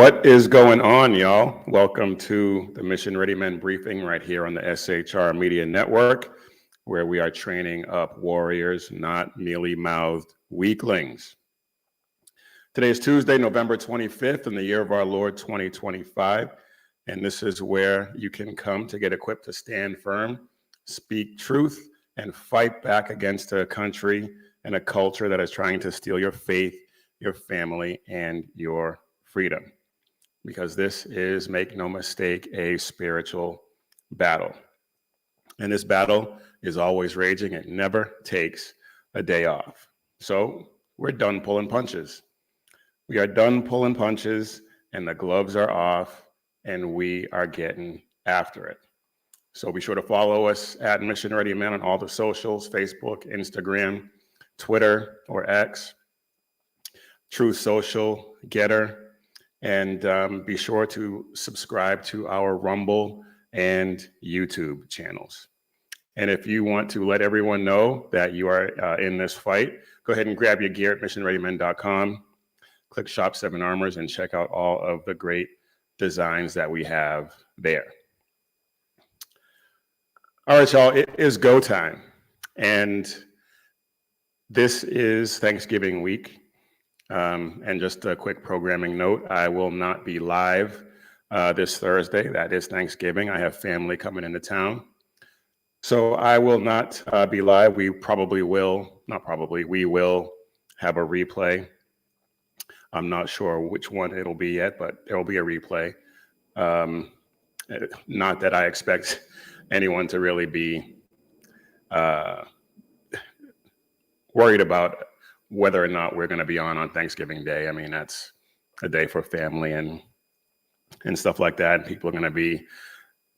What is going on, y'all? Welcome to the Mission Ready Men briefing right here on the SHR Media Network, where we are training up warriors, not mealy-mouthed weaklings. Today is Tuesday, November 25th, in the year of our Lord 2025, and this is where you can come to get equipped to stand firm, speak truth, and fight back against a country and a culture that is trying to steal your faith, your family, and your freedom. Because this is, make no mistake, a spiritual battle. And this battle is always raging. It never takes a day off. So we're done pulling punches. We are done pulling punches, and the gloves are off, and we are getting after it. So be sure to follow us at Mission Ready Men on all the socials: Facebook, Instagram, Twitter or X, Truth Social, Getter, and be sure to subscribe to our Rumble and YouTube channels. And if you want to let everyone know that you are in this fight, go ahead and grab your gear at missionreadymen.com, click Shop 7 Armors, and check out all of the great designs that we have there. All right, y'all, it is go time. And this is Thanksgiving week. And just a quick programming note, I will not be live this Thursday. That is Thanksgiving. I have family coming into town. So I will not be live. We will have a replay. I'm not sure which one it'll be yet, but there will be a replay. Not that I expect anyone to really be worried about whether or not we're going to be on Thanksgiving Day. I mean, that's a day for family and stuff like that. People are going to be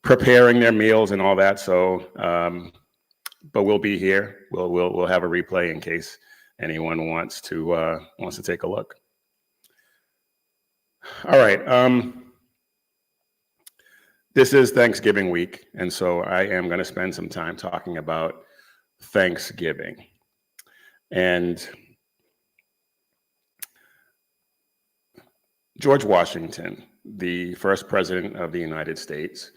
preparing their meals and all that. So, but we'll be here. We'll have a replay in case anyone wants to take a look. All right. This is Thanksgiving week, and so I am going to spend some time talking about Thanksgiving. And George Washington, the first president of the United States,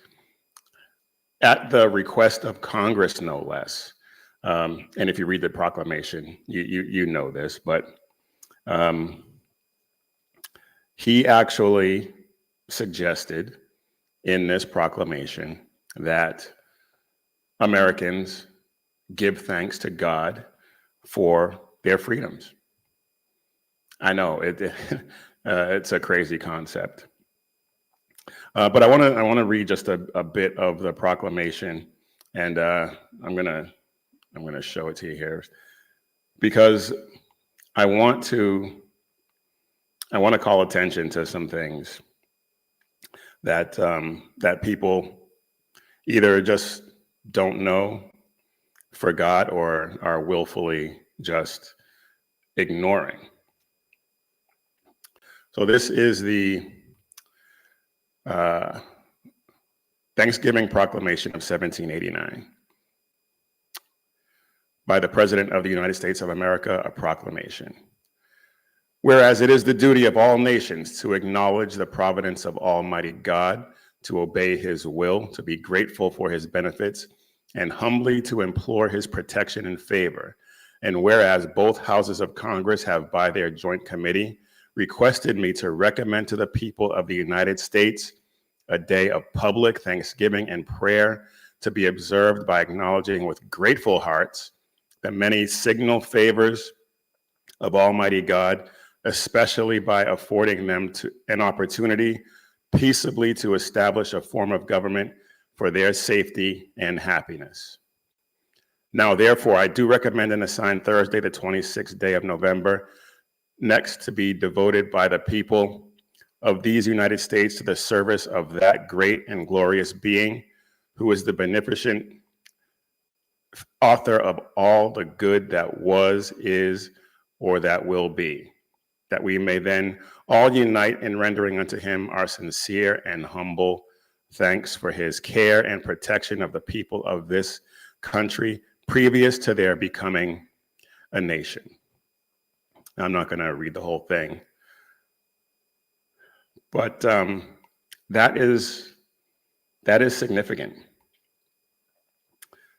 at the request of Congress, no less, and if you read the proclamation, you know this, but he actually suggested in this proclamation that Americans give thanks to God for their freedoms. I know it's a crazy concept, but I want to read just a bit of the proclamation, and I'm gonna show it to you here because I want to call attention to some things that people either just don't know, forgot, or are willfully just ignoring. So this is the Thanksgiving Proclamation of 1789. By the President of the United States of America, a proclamation. Whereas it is the duty of all nations to acknowledge the providence of Almighty God, to obey his will, to be grateful for his benefits, and humbly to implore his protection and favor. And whereas both houses of Congress have by their joint committee requested me to recommend to the people of the United States a day of public thanksgiving and prayer to be observed by acknowledging with grateful hearts the many signal favors of Almighty God, especially by affording them an opportunity peaceably to establish a form of government for their safety and happiness. Now, therefore, I do recommend and assign Thursday, the 26th day of November, next to be devoted by the people of these United States to the service of that great and glorious being who is the beneficent author of all the good that was, is, or that will be, that we may then all unite in rendering unto him our sincere and humble thanks for his care and protection of the people of this country previous to their becoming a nation. I'm not going to read the whole thing, But that is significant.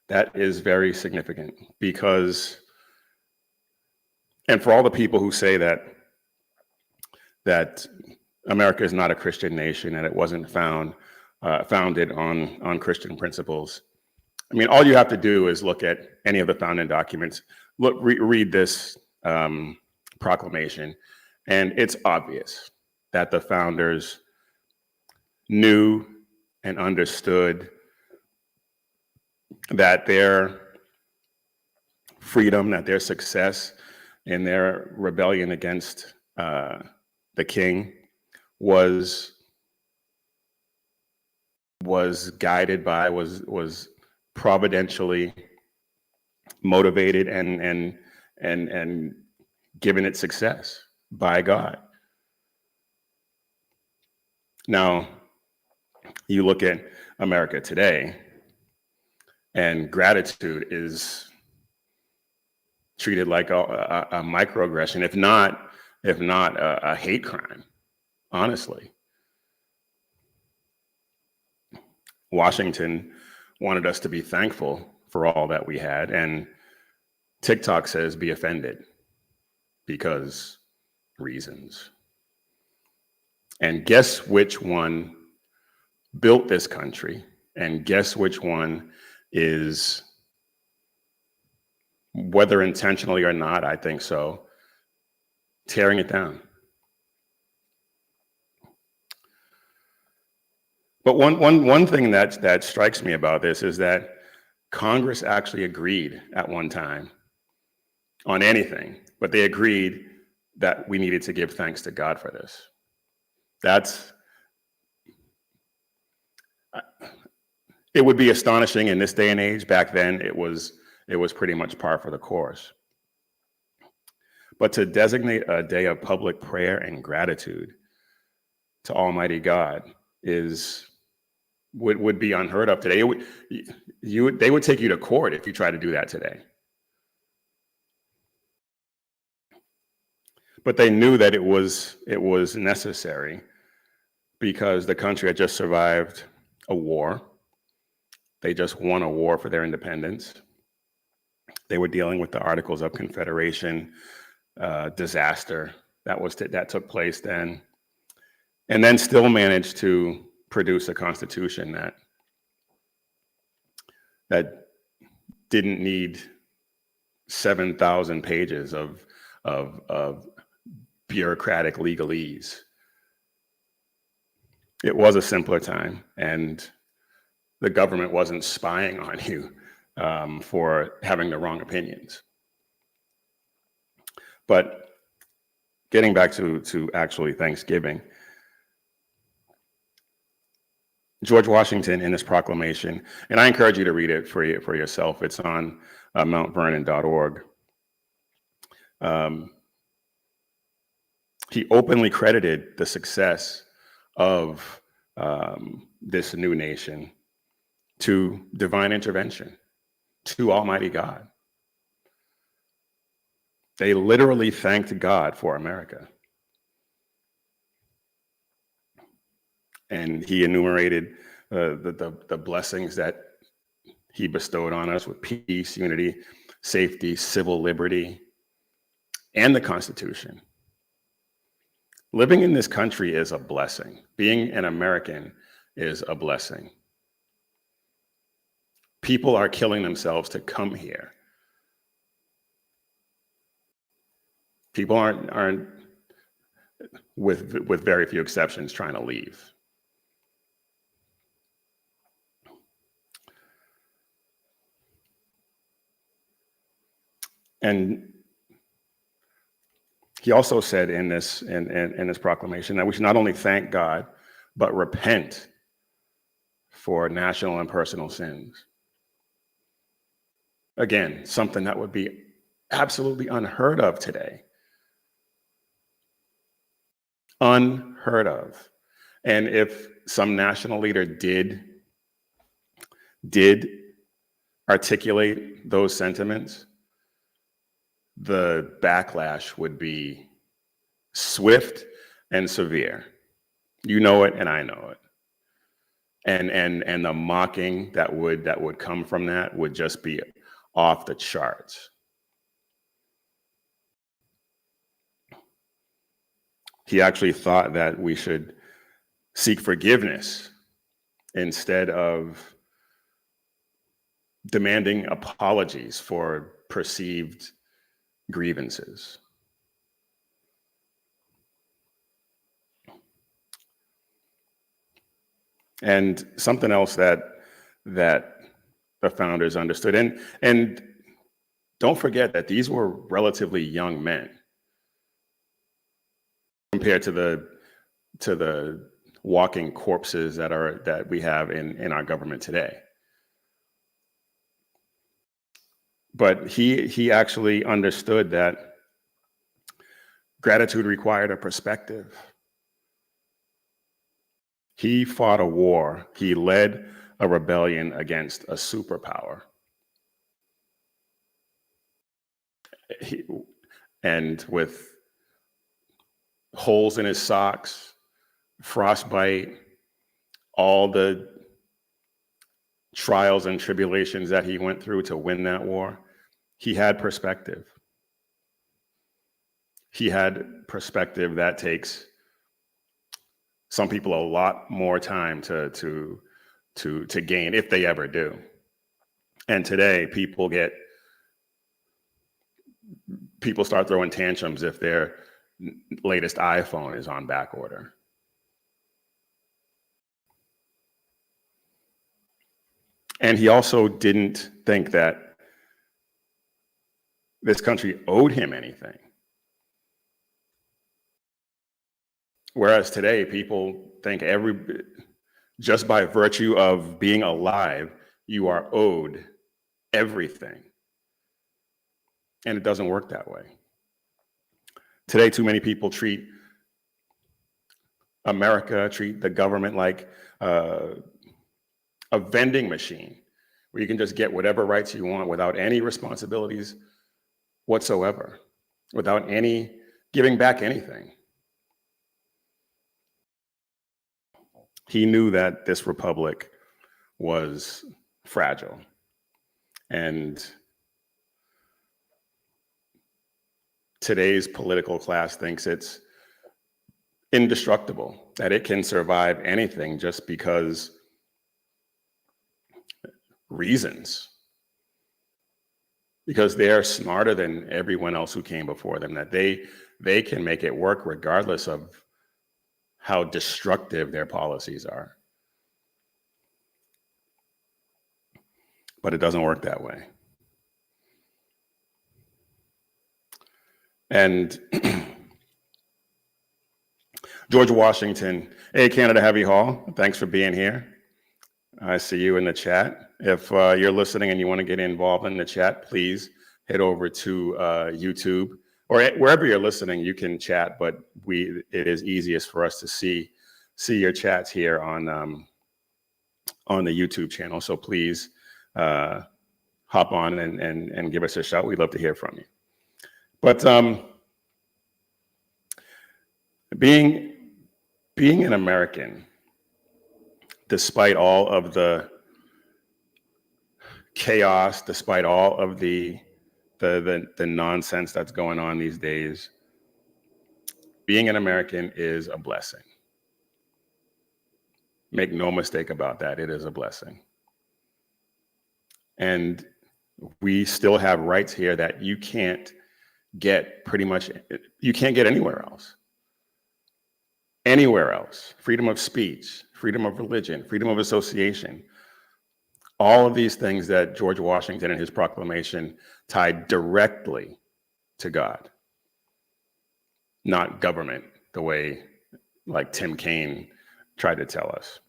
That is very significant because, and for all the people who say that America is not a Christian nation and it wasn't founded on Christian principles. I mean, all you have to do is look at any of the founding documents, read this proclamation, and it's obvious that the founders knew and understood that their freedom, that their success in their rebellion against the king was guided by, was providentially motivated and given its success by God. Now, you look at America today, and gratitude is treated like a microaggression, if not a hate crime, honestly. Washington wanted us to be thankful for all that we had, and TikTok says be offended because reasons. And guess which one built this country, and guess which one is, whether intentionally or not, I think so, tearing it down. But one thing that strikes me about this is that Congress actually agreed at one time on anything, but they agreed that we needed to give thanks to God for this. It would be astonishing in this day and age. Back then, it was pretty much par for the course. But to designate a day of public prayer and gratitude to Almighty God would be unheard of today. They would take you to court if you try to do that today. But they knew that it was necessary because the country had just survived a war. They just won a war for their independence. They were dealing with the Articles of Confederation disaster that took place then, and then still managed to produce a constitution that didn't need 7,000 pages of bureaucratic legalese. It was a simpler time, and the government wasn't spying on you for having the wrong opinions. But getting back to actually Thanksgiving, George Washington in this proclamation, and I encourage you to read it for yourself. It's on mountvernon.org. He openly credited the success of this new nation to divine intervention, to Almighty God. They literally thanked God for America. And he enumerated the blessings that he bestowed on us with peace, unity, safety, civil liberty, and the Constitution. Living in this country is a blessing. Being an American is a blessing. People are killing themselves to come here. People aren't with very few exceptions, trying to leave. And he also said in this proclamation that we should not only thank God, but repent for national and personal sins. Again, something that would be absolutely unheard of today. Unheard of. And if some national leader did articulate those sentiments, the backlash would be swift and severe. You know it, and I know it. And the mocking that would come from that would just be off the charts. He actually thought that we should seek forgiveness instead of demanding apologies for perceived grievances. And something else that the founders understood, and don't forget that these were relatively young men compared to the walking corpses that we have in our government today. But he actually understood that gratitude required a perspective. He fought a war. He led a rebellion against a superpower. And with holes in his socks, frostbite, all the trials and tribulations that he went through to win that war, he had perspective. He had perspective that takes some people a lot more time to gain, if they ever do. And today, people start throwing tantrums if their latest iPhone is on back order. And he also didn't think that this country owed him anything. Whereas today, people think just by virtue of being alive, you are owed everything. And it doesn't work that way. Today, too many people treat the government like a vending machine where you can just get whatever rights you want without any responsibilities whatsoever, without any giving back anything. He knew that this republic was fragile, and today's political class thinks it's indestructible, that it can survive anything just because reasons, because they're smarter than everyone else who came before them, that they can make it work regardless of how destructive their policies are. But it doesn't work that way. And George Washington, hey, Canada Heavy Hall, thanks for being here. I see you in the chat. If you're listening and you want to get involved in the chat, please head over to YouTube, or wherever you're listening, you can chat, but it is easiest for us to see your chats here on the YouTube channel. So please hop on and give us a shout. We'd love to hear from you. But being an American, despite all of the chaos, despite all of the nonsense that's going on these days, being an American is a blessing. Make no mistake about that, it is a blessing. And we still have rights here that you can't get anywhere else. Anywhere else. Freedom of speech, freedom of religion, freedom of association. All of these things that George Washington and his proclamation tied directly to God, not government, the way like Tim Kaine tried to tell us.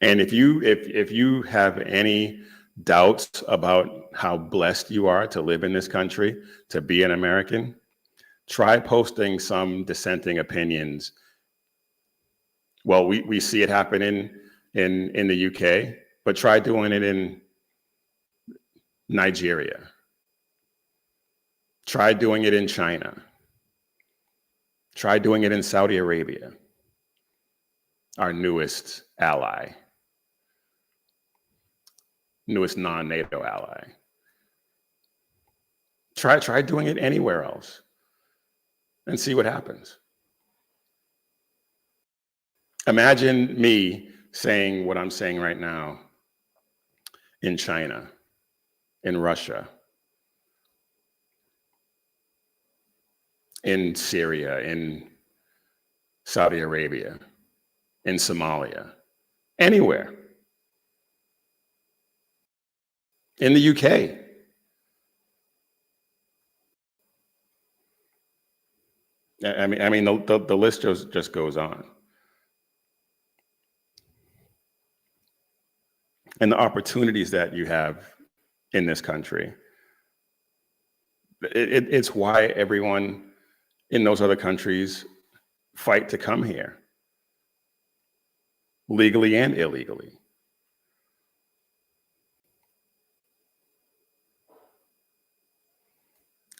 And if you have any doubts about how blessed you are to live in this country, to be an American, try posting some dissenting opinions. Well, we see it happen in the UK, but try doing it in Nigeria. Try doing it in China. Try doing it in Saudi Arabia. our newest ally, newest non-NATO ally. Try doing it anywhere else and see what happens. Imagine me saying what I'm saying right now in China, in Russia, in Syria, in Saudi Arabia, in Somalia, anywhere, in the UK. I mean, the list just goes on. And the opportunities that you have in this country, it's why everyone in those other countries fight to come here, legally and illegally.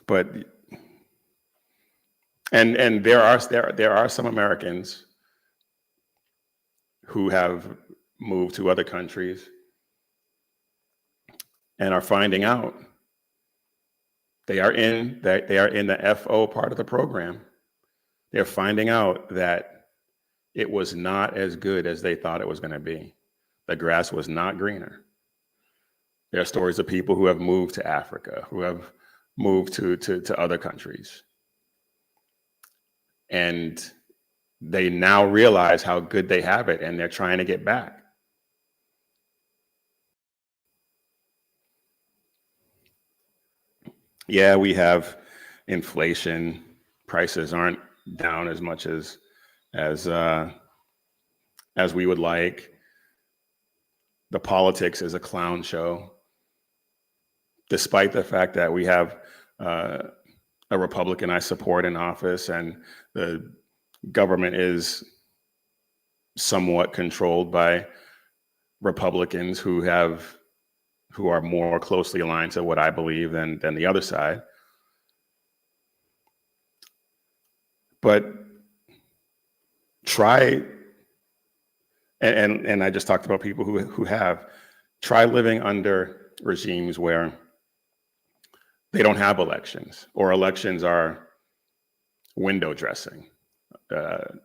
But and there are some Americans who have moved to other countries and are finding out they are in the FO part of the program. They're finding out that it was not as good as they thought it was going to be. The grass was not greener. There are stories of people who have moved to Africa, who have moved to other countries. And they now realize how good they have it, and they're trying to get back. Yeah, we have inflation. Prices aren't down as much as we would like. The politics is a clown show, despite the fact that we have a Republican I support in office, and the government is somewhat controlled by Republicans who are more closely aligned to what I believe than the other side. But try, and I just talked about people who have, try living under regimes where they don't have elections, or elections are window dressing, a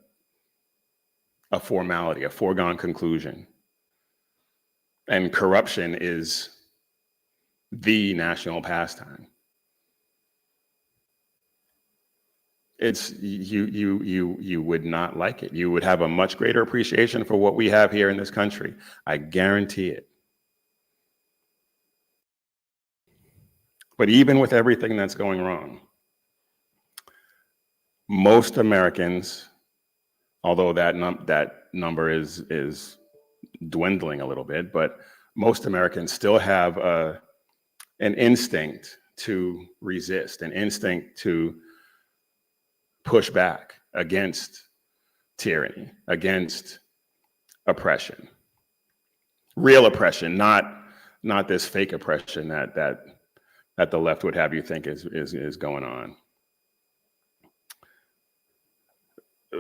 formality, a foregone conclusion. And corruption is the national pastime. It's you would not like it. You would have a much greater appreciation for what we have here in this country. I guarantee it. But even with everything that's going wrong, most Americans, although that number is dwindling a little bit, but most Americans still have an instinct to resist, an instinct to push back against tyranny, against oppression, real oppression, not this fake oppression that the left would have you think is going on.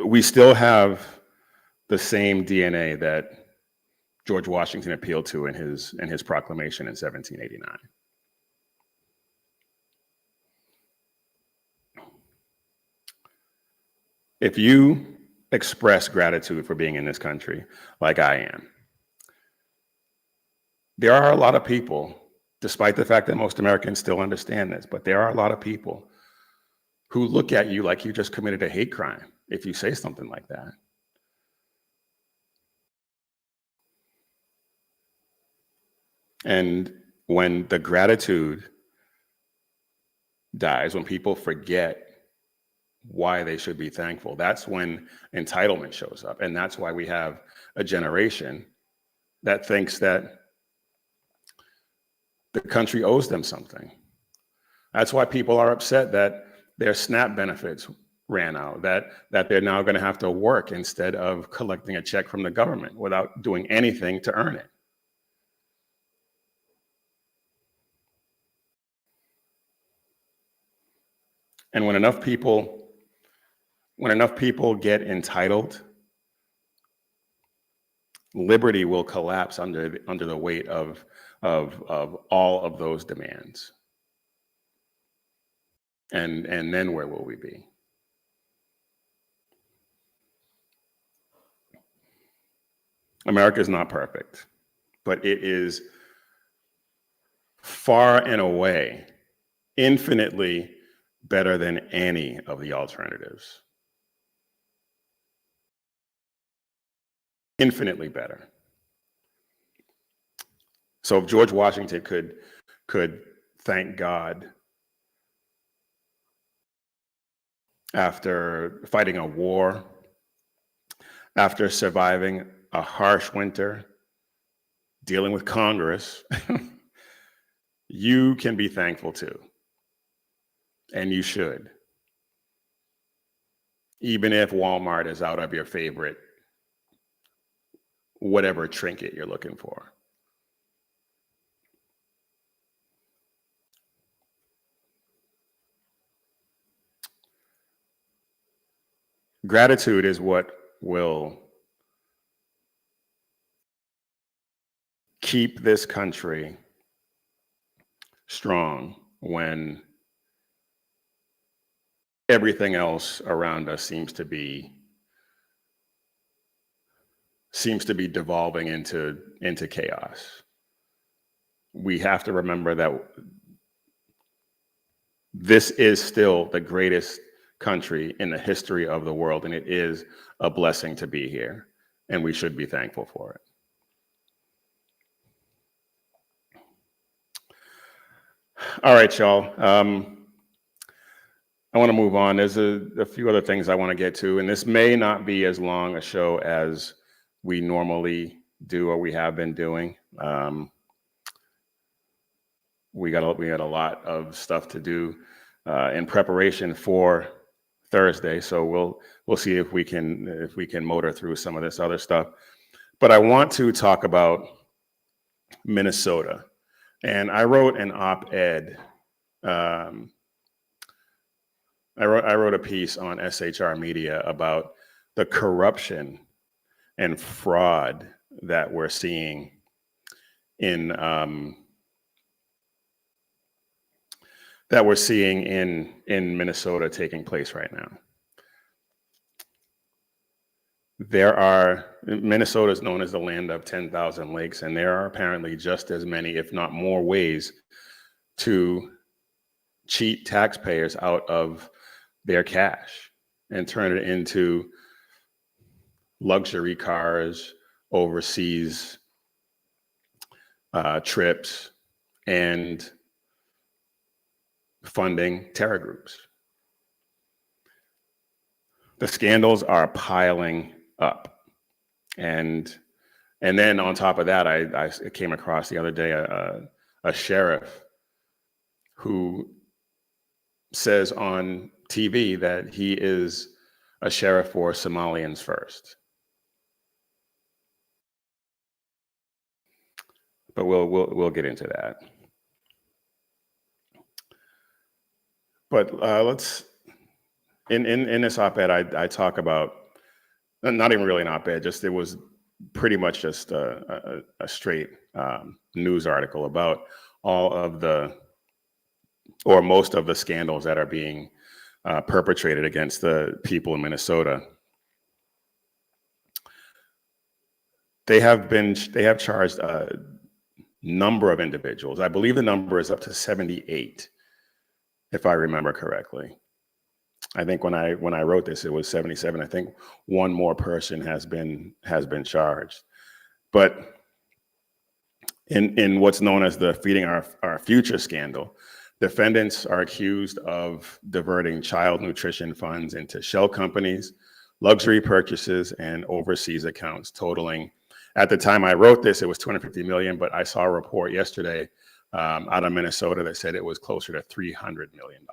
We still have the same DNA that George Washington appealed to in his proclamation in 1789. If you express gratitude for being in this country, like I am, there are a lot of people, despite the fact that most Americans still understand this, but there are a lot of people who look at you like you just committed a hate crime if you say something like that. And when the gratitude dies, when people forget why they should be thankful, that's when entitlement shows up. And that's why we have a generation that thinks that the country owes them something. That's why people are upset that their SNAP benefits ran out, that they're now going to have to work instead of collecting a check from the government without doing anything to earn it. And when enough people get entitled, liberty will collapse under the weight of all of those demands. And then where will we be? America is not perfect, but it is far and away infinitely better than any of the alternatives. Infinitely better. So if George Washington could thank God after fighting a war, after surviving a harsh winter, dealing with Congress, you can be thankful too. And you should. Even if Walmart is out of your favorite, whatever trinket you're looking for. Gratitude is what will keep this country strong when everything else around us seems to be devolving into chaos. We have to remember that this is still the greatest country in the history of the world, and it is a blessing to be here, and we should be thankful for it. All right, y'all. I want to move on. There's a few other things I want to get to, and this may not be as long a show as we normally do or we have been doing. We got a lot of stuff to do in preparation for Thursday, so we'll see if we can motor through some of this other stuff. But I want to talk about Minnesota, and I wrote an op-ed. I wrote a piece on SHR Media about the corruption and fraud that we're seeing in Minnesota taking place right now. Minnesota is known as the land of 10,000 lakes, and there are apparently just as many, if not more, ways to cheat taxpayers out of their cash and turn it into luxury cars, overseas trips, and funding terror groups. The scandals are piling up. And then on top of that, I came across the other day a sheriff who says on TV that he is a sheriff for Somalians first. But we'll get into that. But let's in this op-ed I talk about, not even really an op-ed, just it was pretty much just a straight news article about all of or most of the scandals that are being perpetrated against the people in Minnesota. They have charged a number of individuals. I believe the number is up to 78, if I remember correctly. I think when I wrote this, it was 77. I think one more person has been charged. But in what's known as the Feeding Our Future scandal, defendants are accused of diverting child nutrition funds into shell companies, luxury purchases, and overseas accounts totaling, at the time I wrote this, it was $250 million, but I saw a report yesterday out of Minnesota that said it was closer to $300 million.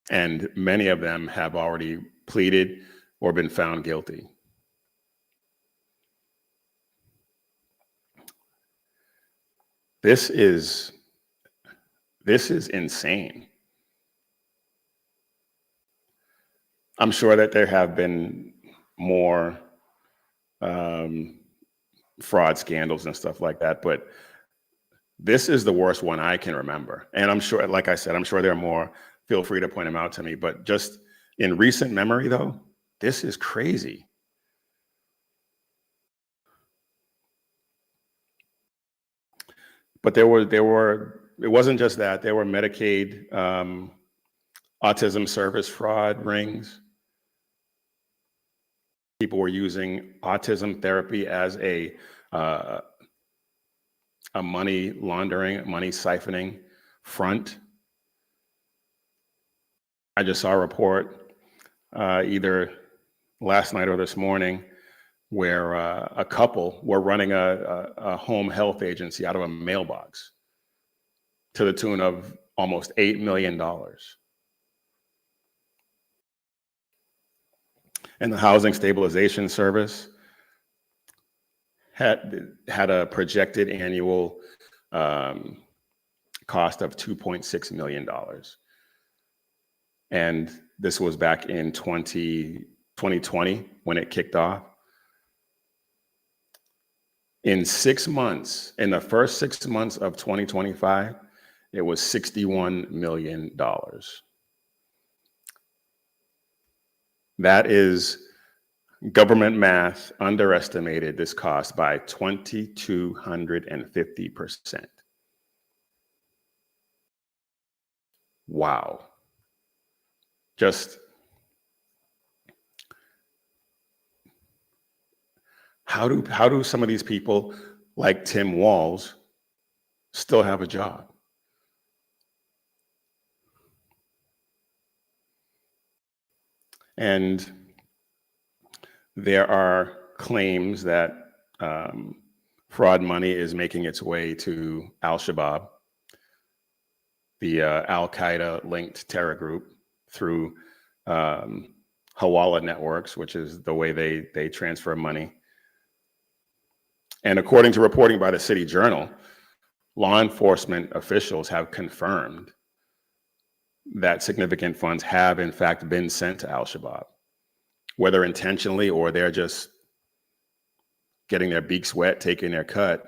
And many of them have already pleaded or been found guilty. This is insane. I'm sure that there have been more fraud scandals and stuff like that. But this is the worst one I can remember. And I'm sure, like I said, I'm sure there are more. Feel free to point them out to me. But just in recent memory, though, this is crazy. But it wasn't just that. There were Medicaid autism service fraud rings. People were using autism therapy as a money laundering, money siphoning front. I just saw a report either last night or this morning where a couple were running a home health agency out of a mailbox to the tune of almost $8 million. And the Housing Stabilization Service had a projected annual cost of $2.6 million. And this was back in 2020 when it kicked off. In 6 months, in the first 6 months of 2025, it was $61 million. That is, government math underestimated this cost by 2,250%. Wow. Just how do some of these people like Tim Walz still have a job? And there are claims that fraud money is making its way to Al-Shabaab, the Al-Qaeda linked terror group, through Hawala networks, which is the way they transfer money. And according to reporting by the City Journal, law enforcement officials have confirmed that significant funds have in fact been sent to Al-Shabaab, whether intentionally or they're just getting their beaks wet, taking their cut.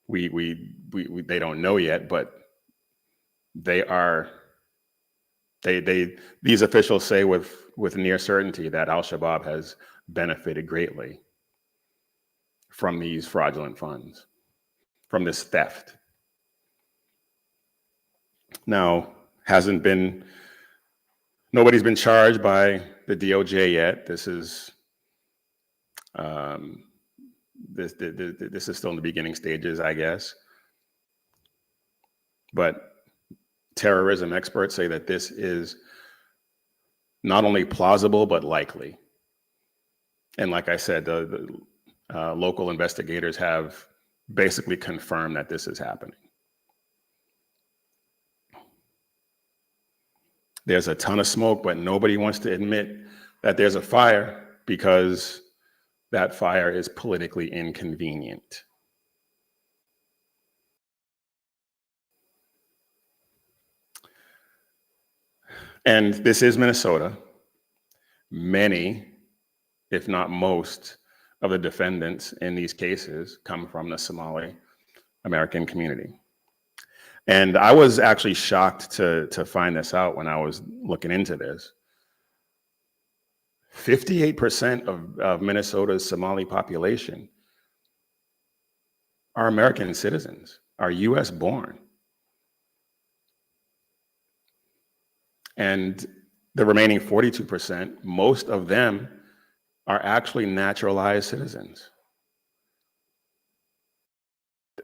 They don't know yet, but these officials say with near certainty that Al-Shabaab has benefited greatly from these fraudulent funds, from this theft. Now, nobody's been charged by the DOJ yet. This is still in the beginning stages, I guess. But terrorism experts say that this is not only plausible, but likely. And like I said, the local investigators have basically confirmed that this is happening. There's a ton of smoke, but nobody wants to admit that there's a fire because that fire is politically inconvenient. And this is Minnesota. Many, if not most, of the defendants in these cases come from the Somali American community. And I was actually shocked to find this out when I was looking into this. 58% of Minnesota's Somali population are American citizens, are US born. And the remaining 42%, most of them are actually naturalized citizens.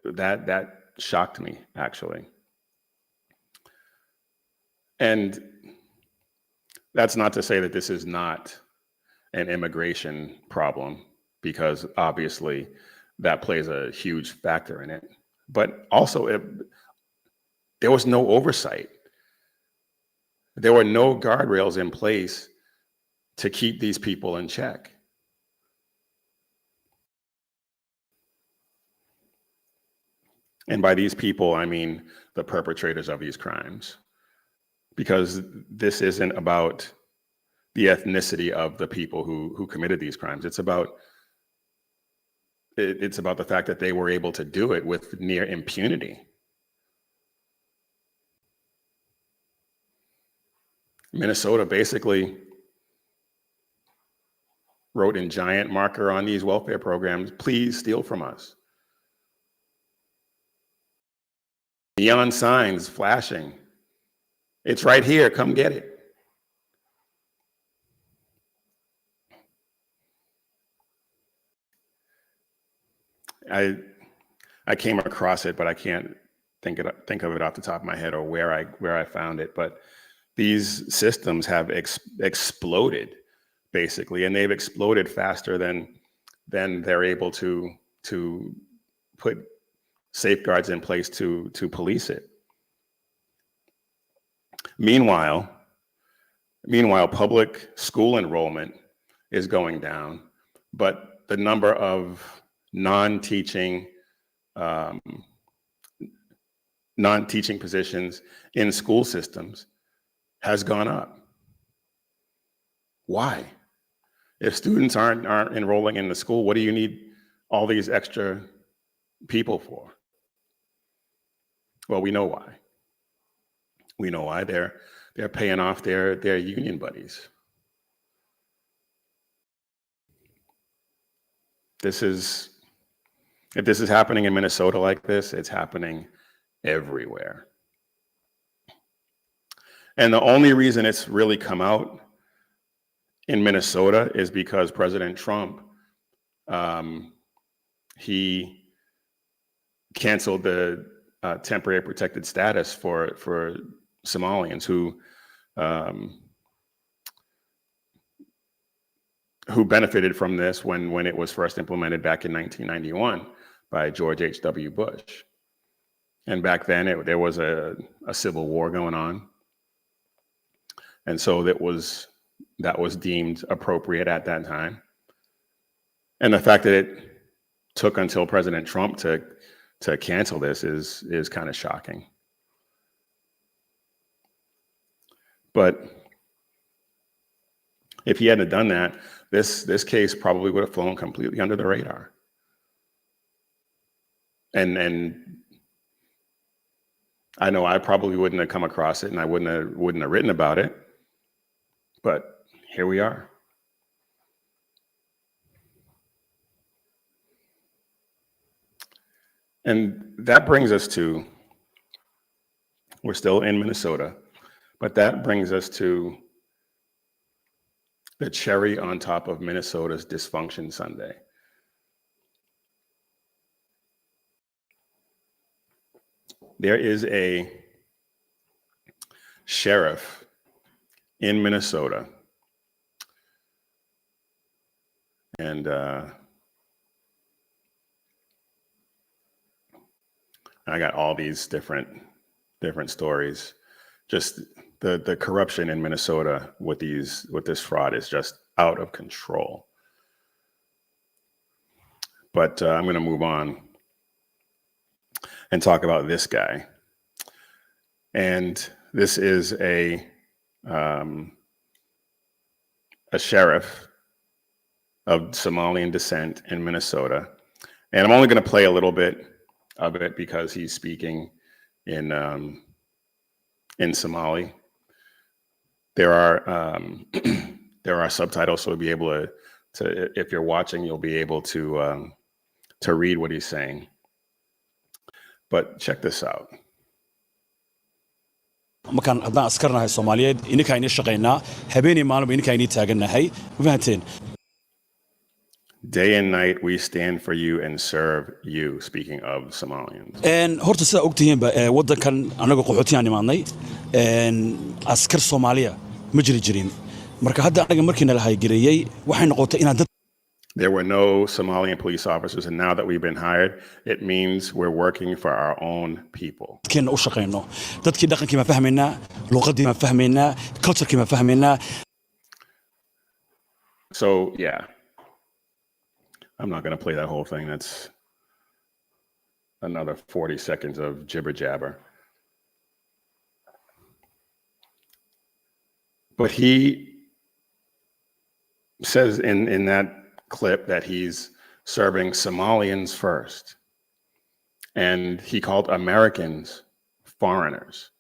That shocked me, actually. And that's not to say that this is not an immigration problem, because obviously that plays a huge factor in it. But also, there was no oversight. There were no guardrails in place to keep these people in check. And by these people, I mean the perpetrators of these crimes. Because this isn't about the ethnicity of the people who committed these crimes. It's about the fact that they were able to do it with near impunity. Minnesota basically wrote in giant marker on these welfare programs, please steal from us. Neon signs flashing. It's right here, come get it. I came across it, but I can't think of it off the top of my head or where I found it. But these systems have exploded, basically, and they've exploded faster than they're able to put safeguards in place to police it. Meanwhile, public school enrollment is going down, but the number of non-teaching positions in school systems has gone up. Why? If students aren't enrolling in the school, what do you need all these extra people for? Well, we know why. We know why. They're paying off their union buddies. If this is happening in Minnesota like this, it's happening everywhere. And the only reason it's really come out in Minnesota is because President Trump, he canceled the temporary protected status for Somalians who benefited from this when it was first implemented back in 1991 by George H.W. Bush. And back then there was a civil war going on. And so that was deemed appropriate at that time. And the fact that it took until President Trump to cancel this is kind of shocking. But if he hadn't done that, this case probably would have flown completely under the radar. And I know I probably wouldn't have come across it, and I wouldn't have written about it. But here we are. And that brings us to, we're still in Minnesota, but that brings us to the cherry on top of Minnesota's dysfunction Sunday. There is a sheriff in Minnesota, and I got all these different stories. Just the corruption in Minnesota with this fraud is just out of control. But I'm going to move on and talk about this guy. And this is a sheriff of Somalian descent in Minnesota. And I'm only going to play a little bit of it because he's speaking in Somali. There are subtitles, so you'll be able to if you're watching, you'll be able to read what he's saying. But check this out. markaan haddaan askarnahay Soomaaliyeed ininka ayna shaqeynaa habeenii maalmo ininka ayna taaganahay ma fahanteen. Day and night we stand for you and serve you, speaking of Somalians. horta sida ogtihiinba wadankan anaga qaxootiyan imaanay askar Soomaaliya ma jirin marka hadda anaga markii nala haygareeyay waxay noqotay inaan dad There were no Somalian police officers, and now that we've been hired, it means we're working for our own people. كنا u shaqeyno dadkii dhaqankii ma fahmeynaa luqadii ma fahmeynaa culture-kii ma fahmeynaa. So yeah, I'm not going to play that whole thing. That's another 40 seconds of jibber jabber. But says in that clip that he's serving Somalians first, and he called Americans foreigners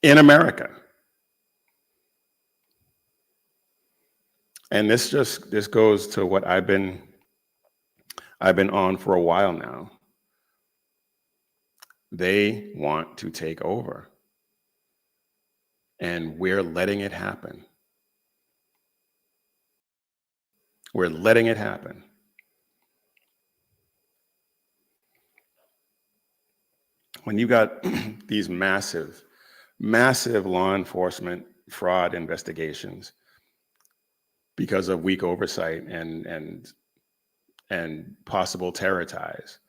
in America. And this goes to what I've been on for a while now. They want to take over, and we're letting it happen. We're letting it happen. When you got these massive law enforcement fraud investigations because of weak oversight and possible terror ties,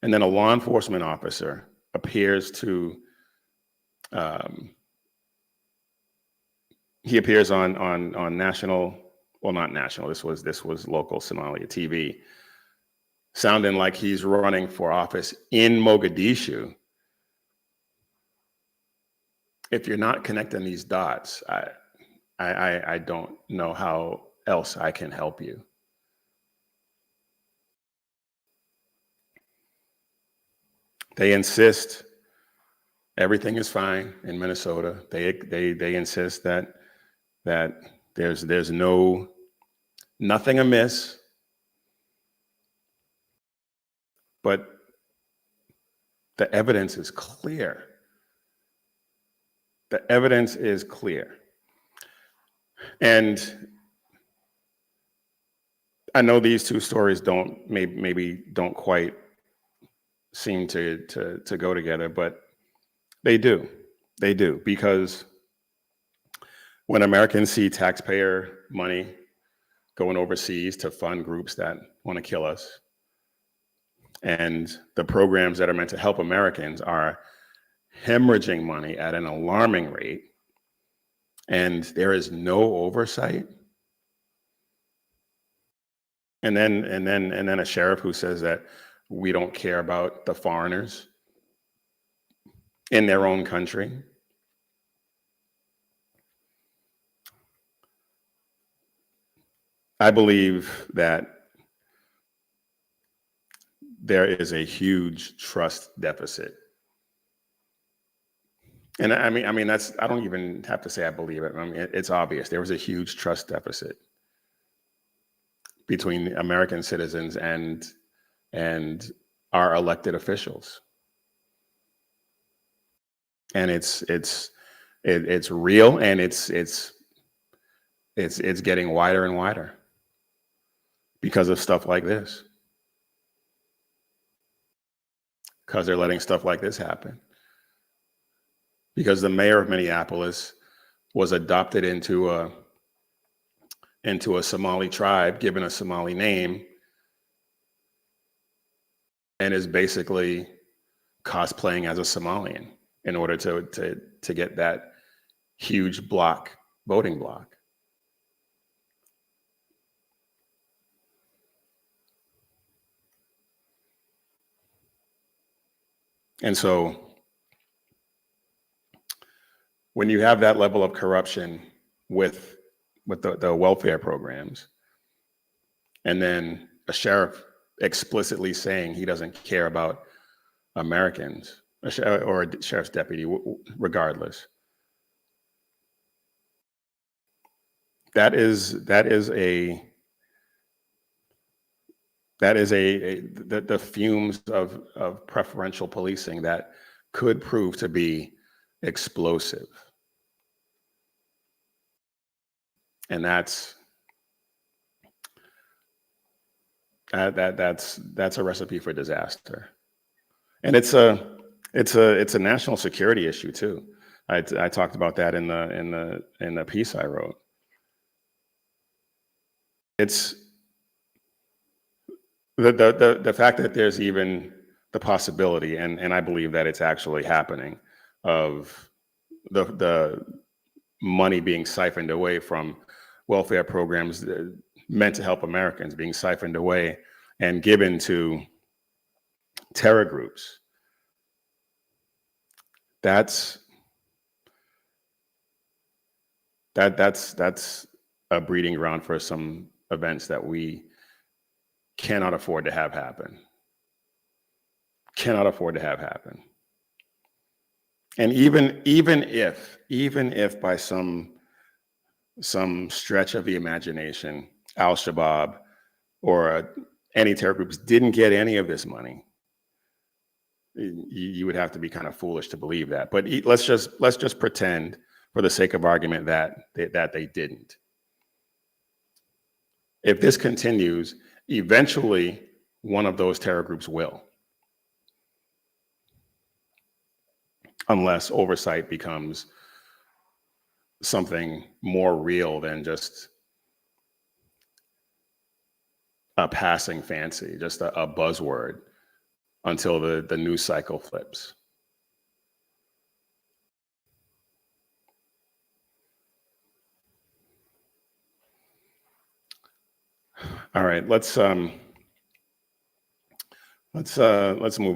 and then a law enforcement officer appears to he appears on national, well, not national, this was local Somalia TV, sounding like he's running for office in Mogadishu. If you're not connecting these dots, I don't know how else I can help you. They insist everything is fine in Minnesota. They insist that there's nothing amiss, but the evidence is clear. The evidence is clear. And I know these two stories maybe don't quite seem to go together, but they do, because when Americans see taxpayer money going overseas to fund groups that want to kill us, and the programs that are meant to help Americans are hemorrhaging money at an alarming rate, and there is no oversight, and then a sheriff who says that we don't care about the foreigners in their own country. I believe that there is a huge trust deficit. And I mean, that's, I don't even have to say I believe it. I mean, it's obvious. There was a huge trust deficit between American citizens and our elected officials. And it's real, and it's getting wider and wider because of stuff like this. Because they're letting stuff like this happen. Because the mayor of Minneapolis was adopted into a Somali tribe, given a Somali name, and is basically cosplaying as a Somalian in order to get that huge voting block. And so when you have that level of corruption with the welfare programs, and then a sheriff explicitly saying he doesn't care about Americans, or a sheriff's deputy, regardless, that is the fumes of preferential policing that could prove to be explosive. And that's a recipe for disaster. And it's a national security issue too. I talked about that in the piece I wrote. It's the fact that there's even the possibility, and I believe that it's actually happening, of the money being siphoned away from welfare programs meant to help Americans being siphoned away and given to terror groups. That's a breeding ground for some events that we cannot afford to have happen. Cannot afford to have happen. And even if by some stretch of the imagination, Al-Shabaab or any terror groups didn't get any of this money, you would have to be kind of foolish to believe that. But let's just pretend, for the sake of argument, that they didn't. If this continues, eventually one of those terror groups will, unless oversight becomes something more real than just a passing fancy, just a buzzword, until the news cycle flips. All right, let's move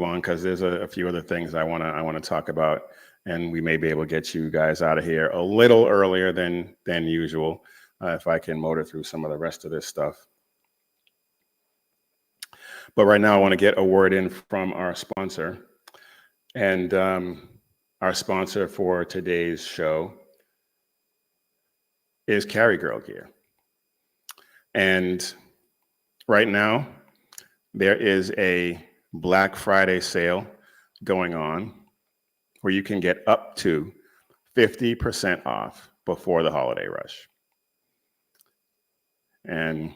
on, because there's a few other things I want to talk about, and we may be able to get you guys out of here a little earlier than usual, if I can motor through some of the rest of this stuff. But right now, I want to get a word in from our sponsor, and our sponsor for today's show is Carry Girl Gear. And right now, there is a Black Friday sale going on where you can get up to 50% off before the holiday rush. And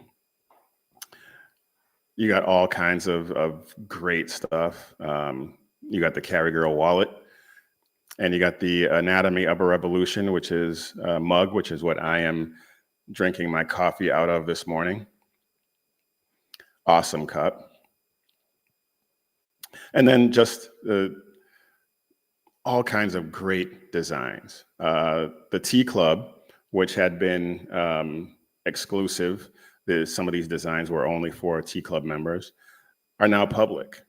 you got all kinds of great stuff. You got the Carry Girl wallet, and you got the Anatomy of a Revolution, which is a mug, which is what I am drinking my coffee out of this morning. Awesome cup. And then just all kinds of great designs. The Tea Club, which had been exclusive, some of these designs were only for Tea Club members, are now public.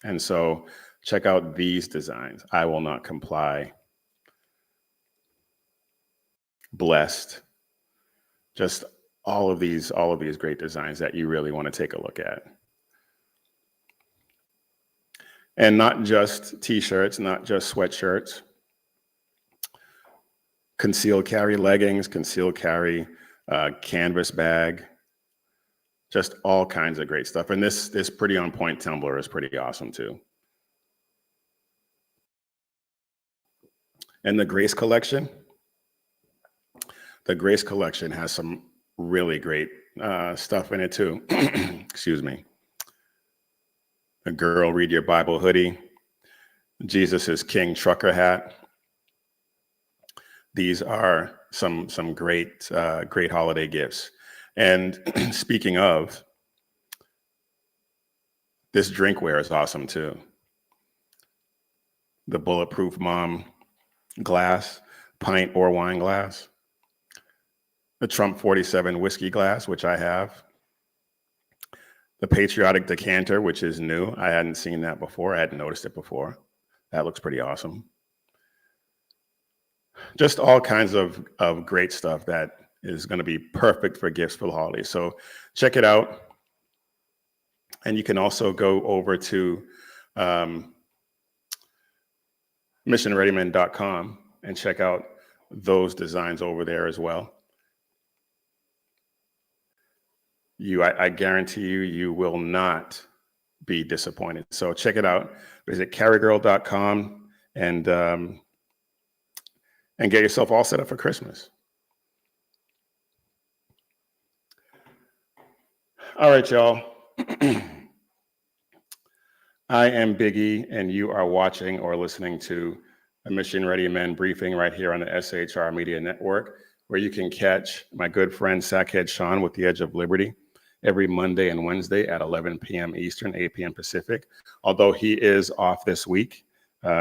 And so check out these designs. I Will Not Comply. Blessed. Just all of these great designs that you really want to take a look at. And not just t-shirts, not just sweatshirts. Concealed carry leggings, concealed carry canvas bag, just all kinds of great stuff. And this Pretty On Point tumbler is pretty awesome too. And the Grace Collection has some really great stuff in it too. Excuse me. A Girl Read Your Bible hoodie, Jesus is King trucker hat. These are some great holiday gifts. And speaking of, this drinkware is awesome too. The Bulletproof Mom glass, pint or wine glass. The Trump 47 whiskey glass, which I have. The Patriotic decanter, which is new. I hadn't seen that before. I hadn't noticed it before. That looks pretty awesome. Just all kinds of great stuff that is going to be perfect for gifts for the holidays. So check it out. And you can also go over to missionreadymen.com and check out those designs over there as well. I guarantee you will not be disappointed. So check it out. Visit carrygirl.com and get yourself all set up for Christmas. All right, y'all. I am Biggie, and you are watching or listening to a Mission Ready Men briefing right here on the SHR Media Network, where you can catch my good friend Sackhead Sean with The Edge of Liberty every Monday and Wednesday at 11 p.m. Eastern, 8 p.m. Pacific. Although he is off this week,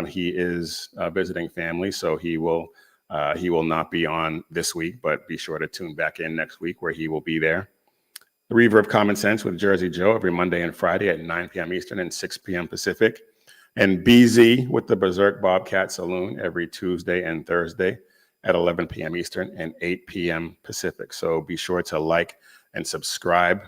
he is visiting family, so he will not be on this week, but be sure to tune back in next week where he will be there. The Reaver of Common Sense with Jersey Joe every Monday and Friday at 9 p.m. Eastern and 6 p.m. Pacific. And BZ with the Berserk Bobcat Saloon every Tuesday and Thursday at 11 p.m. Eastern and 8 p.m. Pacific. So be sure to like and subscribe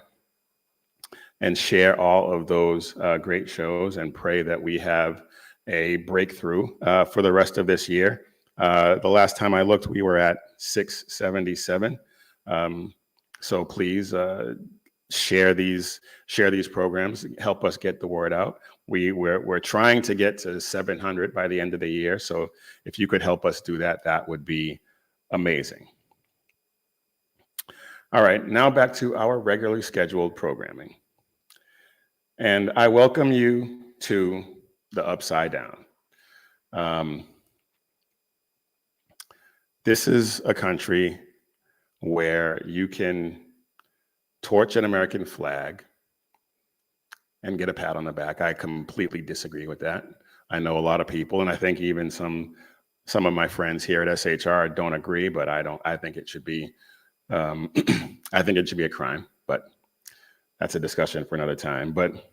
and share all of those great shows, and pray that we have a breakthrough for the rest of this year. The last time I looked, we were at 677. So please share these programs, help us get the word out. We're trying to get to 700 by the end of the year. So if you could help us do that, that would be amazing. All right, now back to our regularly scheduled programming. And I welcome you to the Upside Down. This is a country where you can torch an American flag and get a pat on the back. I completely disagree with that. I know a lot of people, and I think even some of my friends here at SHR don't agree, but I think it should be, I think it should be a crime, but that's a discussion for another time. But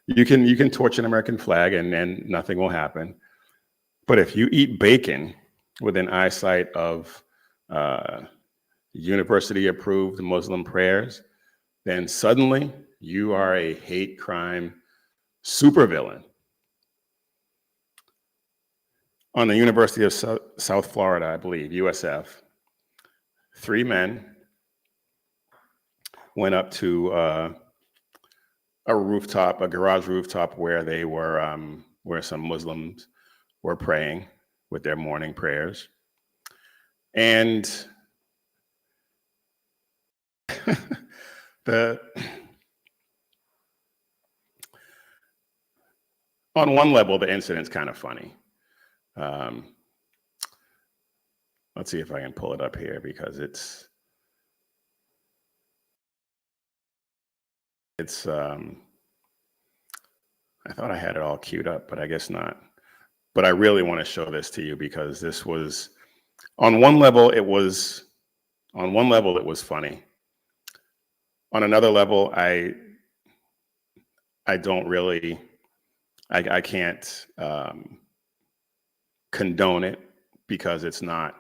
you can torch an American flag and nothing will happen. But if you eat bacon within eyesight of university-approved Muslim prayers, then suddenly you are a hate crime supervillain. On the University of South Florida, I believe, USF, 3 men went up to a rooftop, a garage rooftop, where they were, where some Muslims were praying with their morning prayers. And on one level, the incident's kind of funny. Let's see if I can pull it up here, because it's I thought I had it all queued up, but I guess not. But I really want to show this to you, because this was, on one level it was funny. On another level, I don't really, I can't condone it, because it's not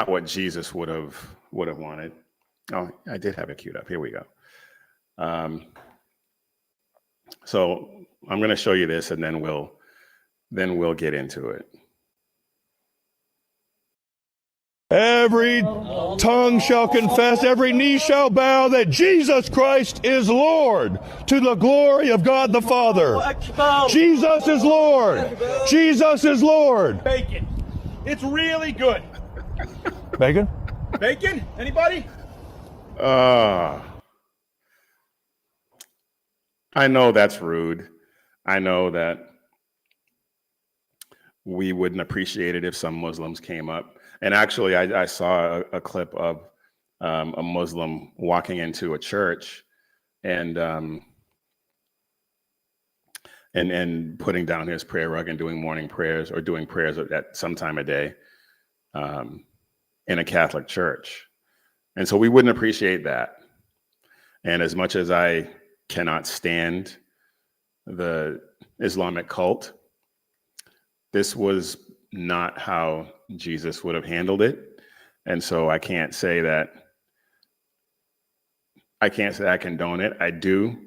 what Jesus would have wanted. Oh, I did have it queued up. Here we go. So I'm going to show you this, and then we'll get into it. Every tongue shall confess, every knee shall bow that Jesus Christ is Lord, to the glory of God the Father. Jesus is Lord. Jesus is Lord. Bacon. It's really good. Bacon? Bacon? Anybody? I know that's rude. I know that we wouldn't appreciate it if some Muslims came up. And actually, I saw a clip of a Muslim walking into a church and putting down his prayer rug and doing morning prayers, or doing prayers at some time of day in a Catholic church. And so we wouldn't appreciate that. And as much as I cannot stand the Islamic cult, this was not how Jesus would have handled it. And so I can't say I condone it. I do,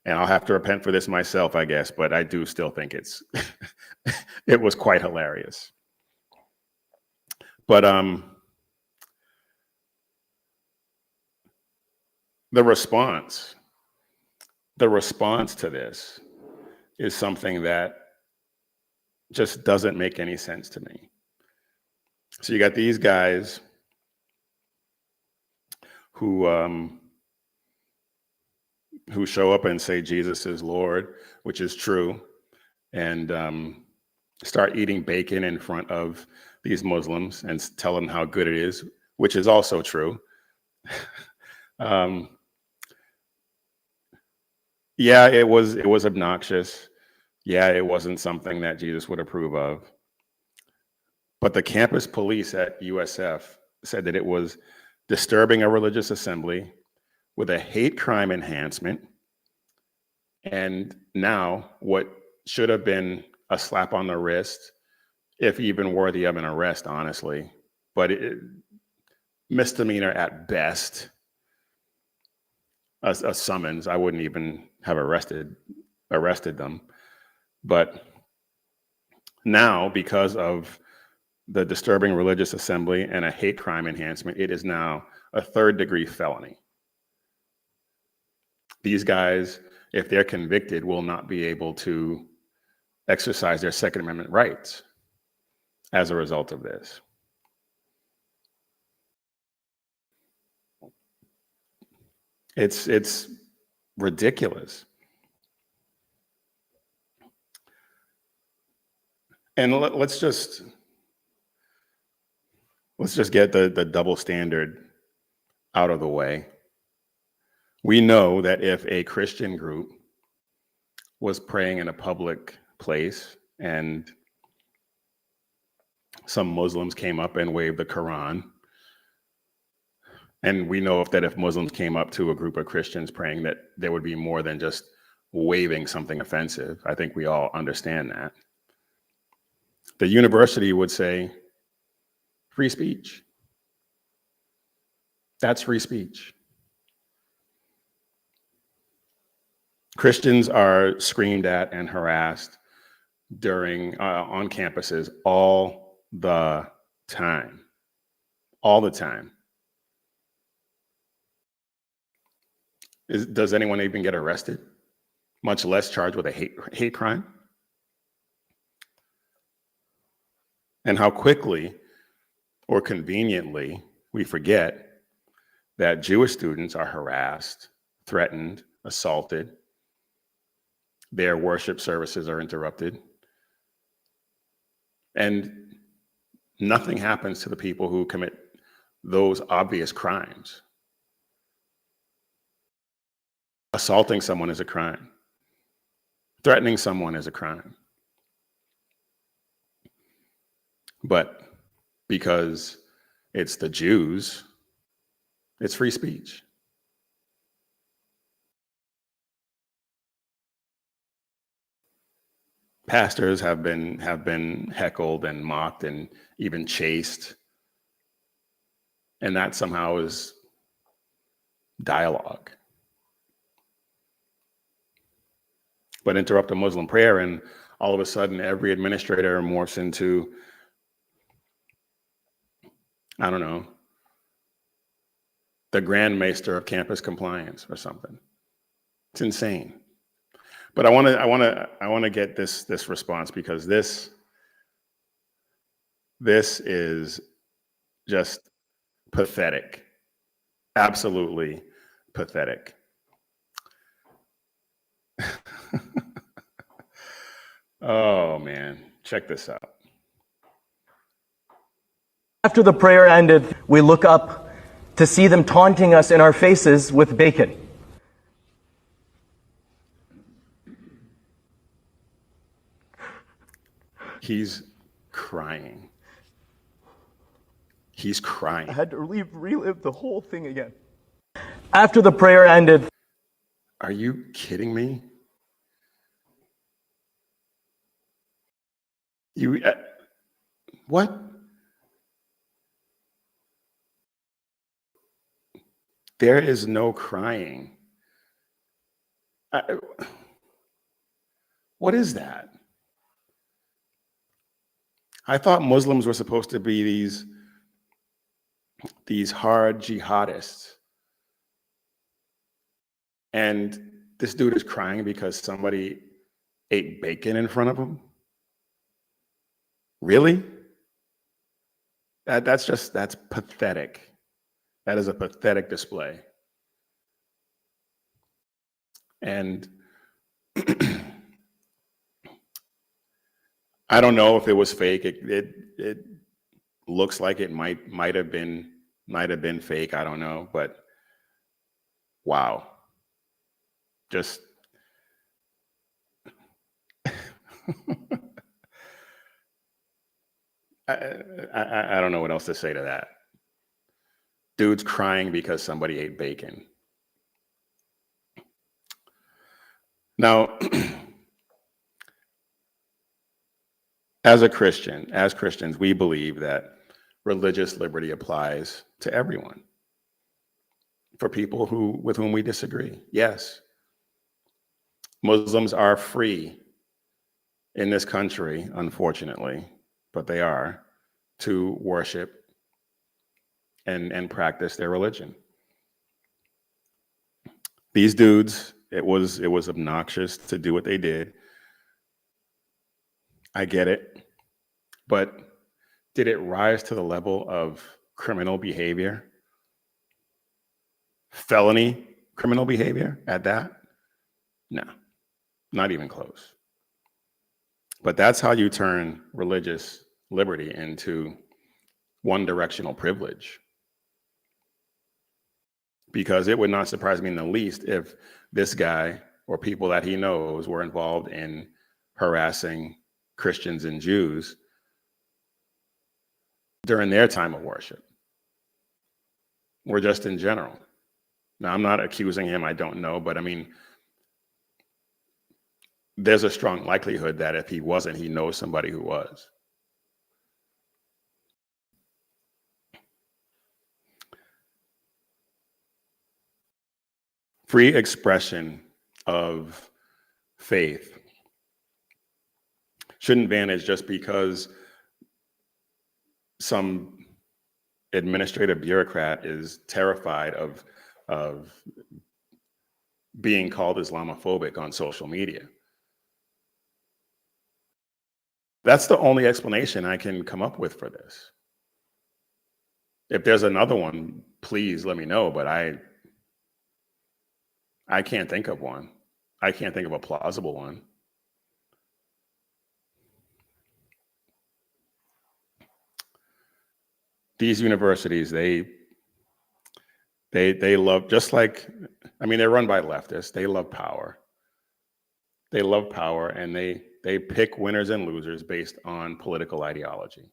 and I'll have to repent for this myself, I guess, but I do still think it was quite hilarious. But the response to this is something that just doesn't make any sense to me. So you got these guys who show up and say Jesus is Lord, which is true, and start eating bacon in front of these Muslims and tell them how good it is, which is also true. Yeah, it was obnoxious. Yeah, it wasn't something that Jesus would approve of. But the campus police at USF said that it was disturbing a religious assembly with a hate crime enhancement. And now what should have been a slap on the wrist if even worthy of an arrest, honestly. But misdemeanor at best. A summons. I wouldn't even have arrested them. But now, because of the disturbing religious assembly and a hate crime enhancement, it is now a 3rd-degree felony. These guys, if they're convicted, will not be able to exercise their Second Amendment rights as a result of this. It's ridiculous. And let's just get the double standard out of the way. We know that if a Christian group was praying in a public place and some Muslims came up and waved the Quran, and we know that if Muslims came up to a group of Christians praying, that there would be more than just waving something offensive. I think we all understand that. The university would say, free speech. That's free speech. Christians are screamed at and harassed on campuses all the time. All the time. Does anyone even get arrested? Much less charged with a hate crime? And how quickly or conveniently we forget that Jewish students are harassed, threatened, assaulted. Their worship services are interrupted. And nothing happens to the people who commit those obvious crimes. Assaulting someone is a crime. Threatening someone is a crime. But because it's the Jews, it's free speech. Pastors have been heckled and mocked and even chased. And that somehow is dialogue. But interrupt a Muslim prayer, and all of a sudden every administrator morphs into, I don't know, the Grand Maester of campus compliance or something. It's insane. But I want to get this response, because this is just pathetic. Absolutely pathetic. Oh man, check this out. After the prayer ended, we look up to see them taunting us in our faces with bacon. He's crying. He's crying. I had to relive the whole thing again. After the prayer ended. Are you kidding me? What? There is no crying. What is that? I thought Muslims were supposed to be these hard jihadists. And this dude is crying because somebody ate bacon in front of him? Really? That's pathetic. That is a pathetic display. And I don't know if it was fake. It looks like it might have been fake. I don't know, but wow. Just I don't know what else to say to that. Dude's crying because somebody ate bacon. Now, As Christians, we believe that religious liberty applies to everyone. For people with whom we disagree, yes. Muslims are free in this country, unfortunately, but they are, to worship and practice their religion. These dudes, it was obnoxious to do what they did. I get it. But did it rise to the level of criminal behavior? Felony criminal behavior at that? No, not even close. But that's how you turn religious liberty into one-directional privilege. Because it would not surprise me in the least if this guy or people that he knows were involved in harassing Christians and Jews during their time of worship, or just in general. Now, I'm not accusing him, I don't know, but I mean, there's a strong likelihood that if he wasn't, he knows somebody who was. Free expression of faith shouldn't vanish just because some administrative bureaucrat is terrified of being called Islamophobic on social media. That's the only explanation I can come up with for this. If there's another one, please let me know, but I can't think of one. I can't think of a plausible one. These universities, they love, just like, I mean, they're run by leftists. They love power. They love power, and they pick winners and losers based on political ideology.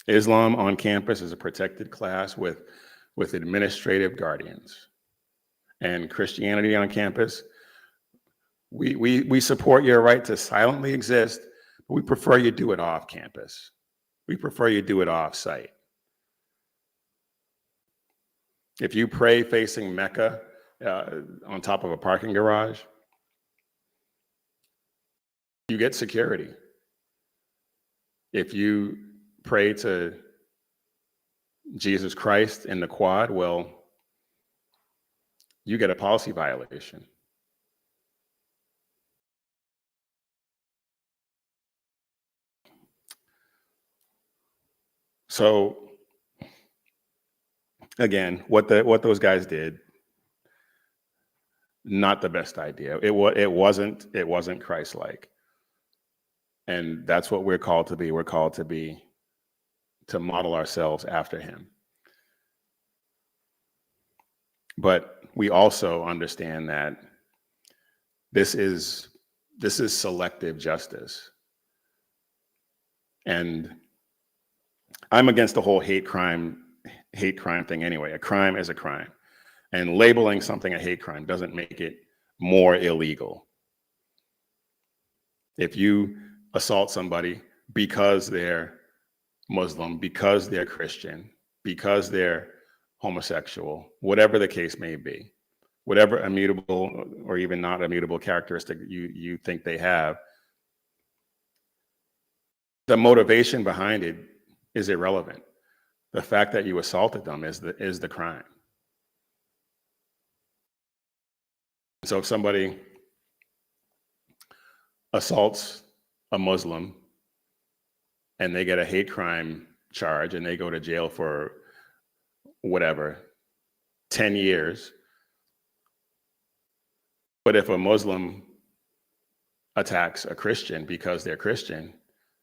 Islam on campus is a protected class with administrative guardians. And Christianity on campus, we support your right to silently exist, but we prefer you do it off campus. We prefer you do it off site. If you pray facing Mecca on top of a parking garage, you get security. If you pray to Jesus Christ in the quad, well, you get a policy violation. So again, what those guys did, not the best idea. It wasn't Christ-like. And that's what we're called to be. We're called to model ourselves after him. But we also understand that this is selective justice. And I'm against the whole hate crime thing anyway. A crime is a crime. And labeling something a hate crime doesn't make it more illegal. If you assault somebody because they're Muslim, because they're Christian, because they're homosexual, whatever the case may be, whatever immutable or even not immutable characteristic you think they have, the motivation behind it is irrelevant. The fact that you assaulted them is the crime. So if somebody assaults a Muslim and they get a hate crime charge and they go to jail for whatever, 10 years. But if a Muslim attacks a Christian because they're Christian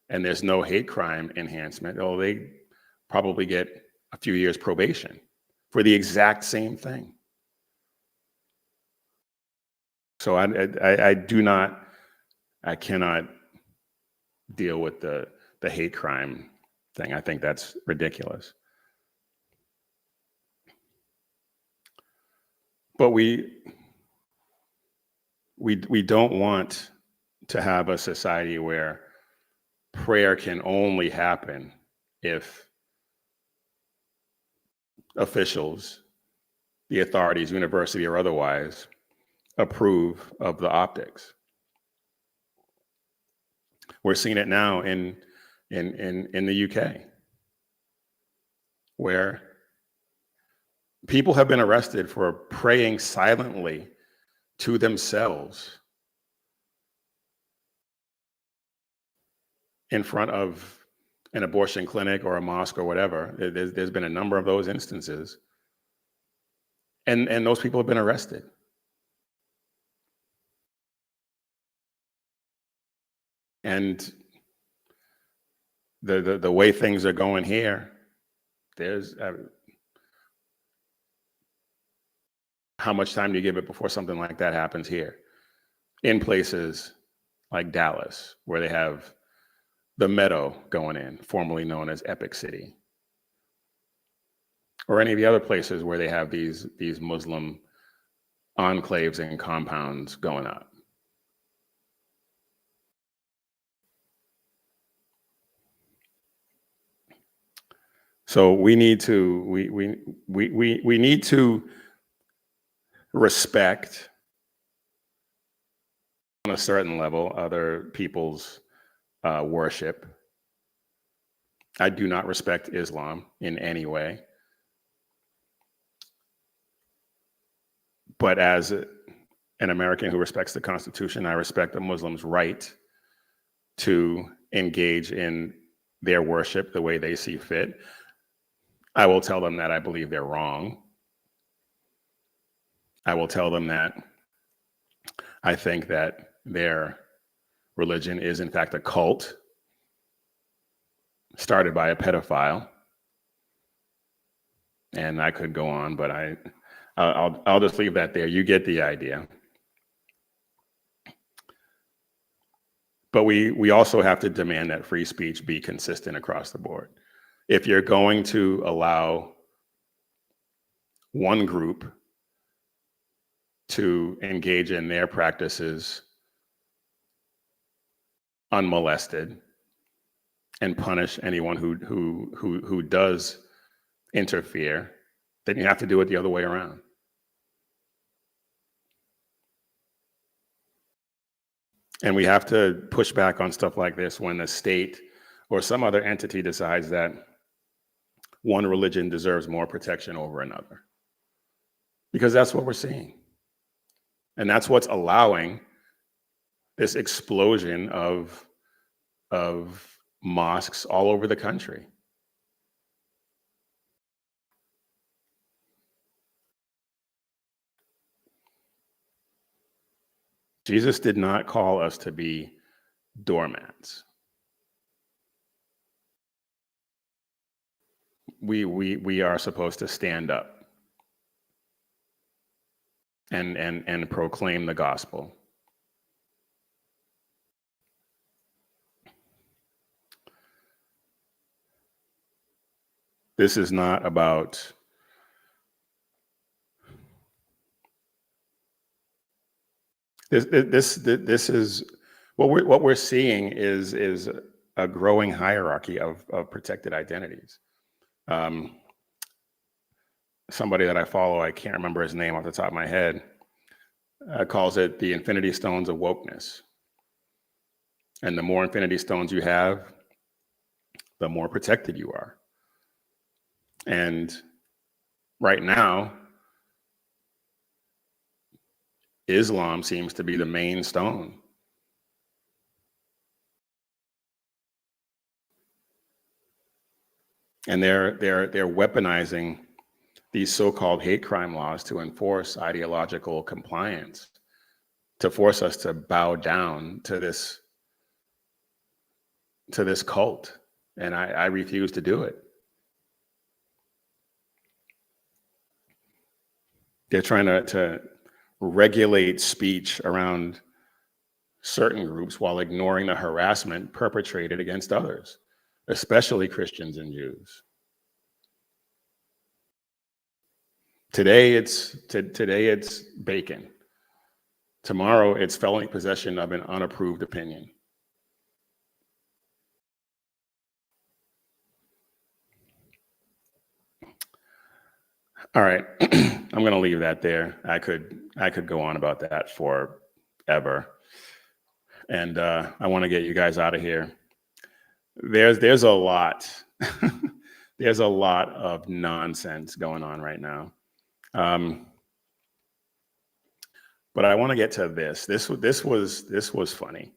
and there's no hate crime enhancement, oh, they probably get a few years probation for the exact same thing. So I cannot deal with the hate crime thing. I think that's ridiculous. But we don't want to have a society where prayer can only happen if officials, the authorities, university or otherwise, approve of the optics. We're seeing it now in the UK, where people have been arrested for praying silently to themselves in front of an abortion clinic or a mosque or whatever. There's been a number of those instances, and those people have been arrested. And the way things are going here, there's how much time do you give it before something like that happens here? In places like Dallas, where they have the Meadow going in, formerly known as Epic City, or any of the other places where they have these Muslim enclaves and compounds going up. So we need to we need to respect on a certain level other people's worship. I do not respect Islam in any way. But as an American who respects the Constitution, I respect a Muslim's right to engage in their worship the way they see fit. I will tell them that I believe they're wrong. I will tell them that I think that their religion is in fact a cult started by a pedophile. And I could go on, but I'll just leave that there. You get the idea. But we also have to demand that free speech be consistent across the board. If you're going to allow one group to engage in their practices unmolested and punish anyone who does interfere, then you have to do it the other way around. And we have to push back on stuff like this when the state or some other entity decides that one religion deserves more protection over another. Because that's what we're seeing. And that's what's allowing this explosion of mosques all over the country. Jesus did not call us to be doormats. We are supposed to stand up and proclaim the gospel. This is not about this is what we're seeing is a growing hierarchy of protected identities. Somebody that I follow, I can't remember his name off the top of my head, calls it the infinity stones of wokeness. And the more infinity stones you have, the more protected you are. And right now, Islam seems to be the main stone. And they're weaponizing these so-called hate crime laws to enforce ideological compliance, to force us to bow down to this cult. And I refuse to do it. They're trying to regulate speech around certain groups while ignoring the harassment perpetrated against others, especially Christians and Jews. Today it's bacon. Tomorrow, it's felony possession of an unapproved opinion. All right, I'm going to leave that there. I could go on about that forever, and I want to get you guys out of here. There's a lot, there's a lot of nonsense going on right now, but I want to get to this. This was funny,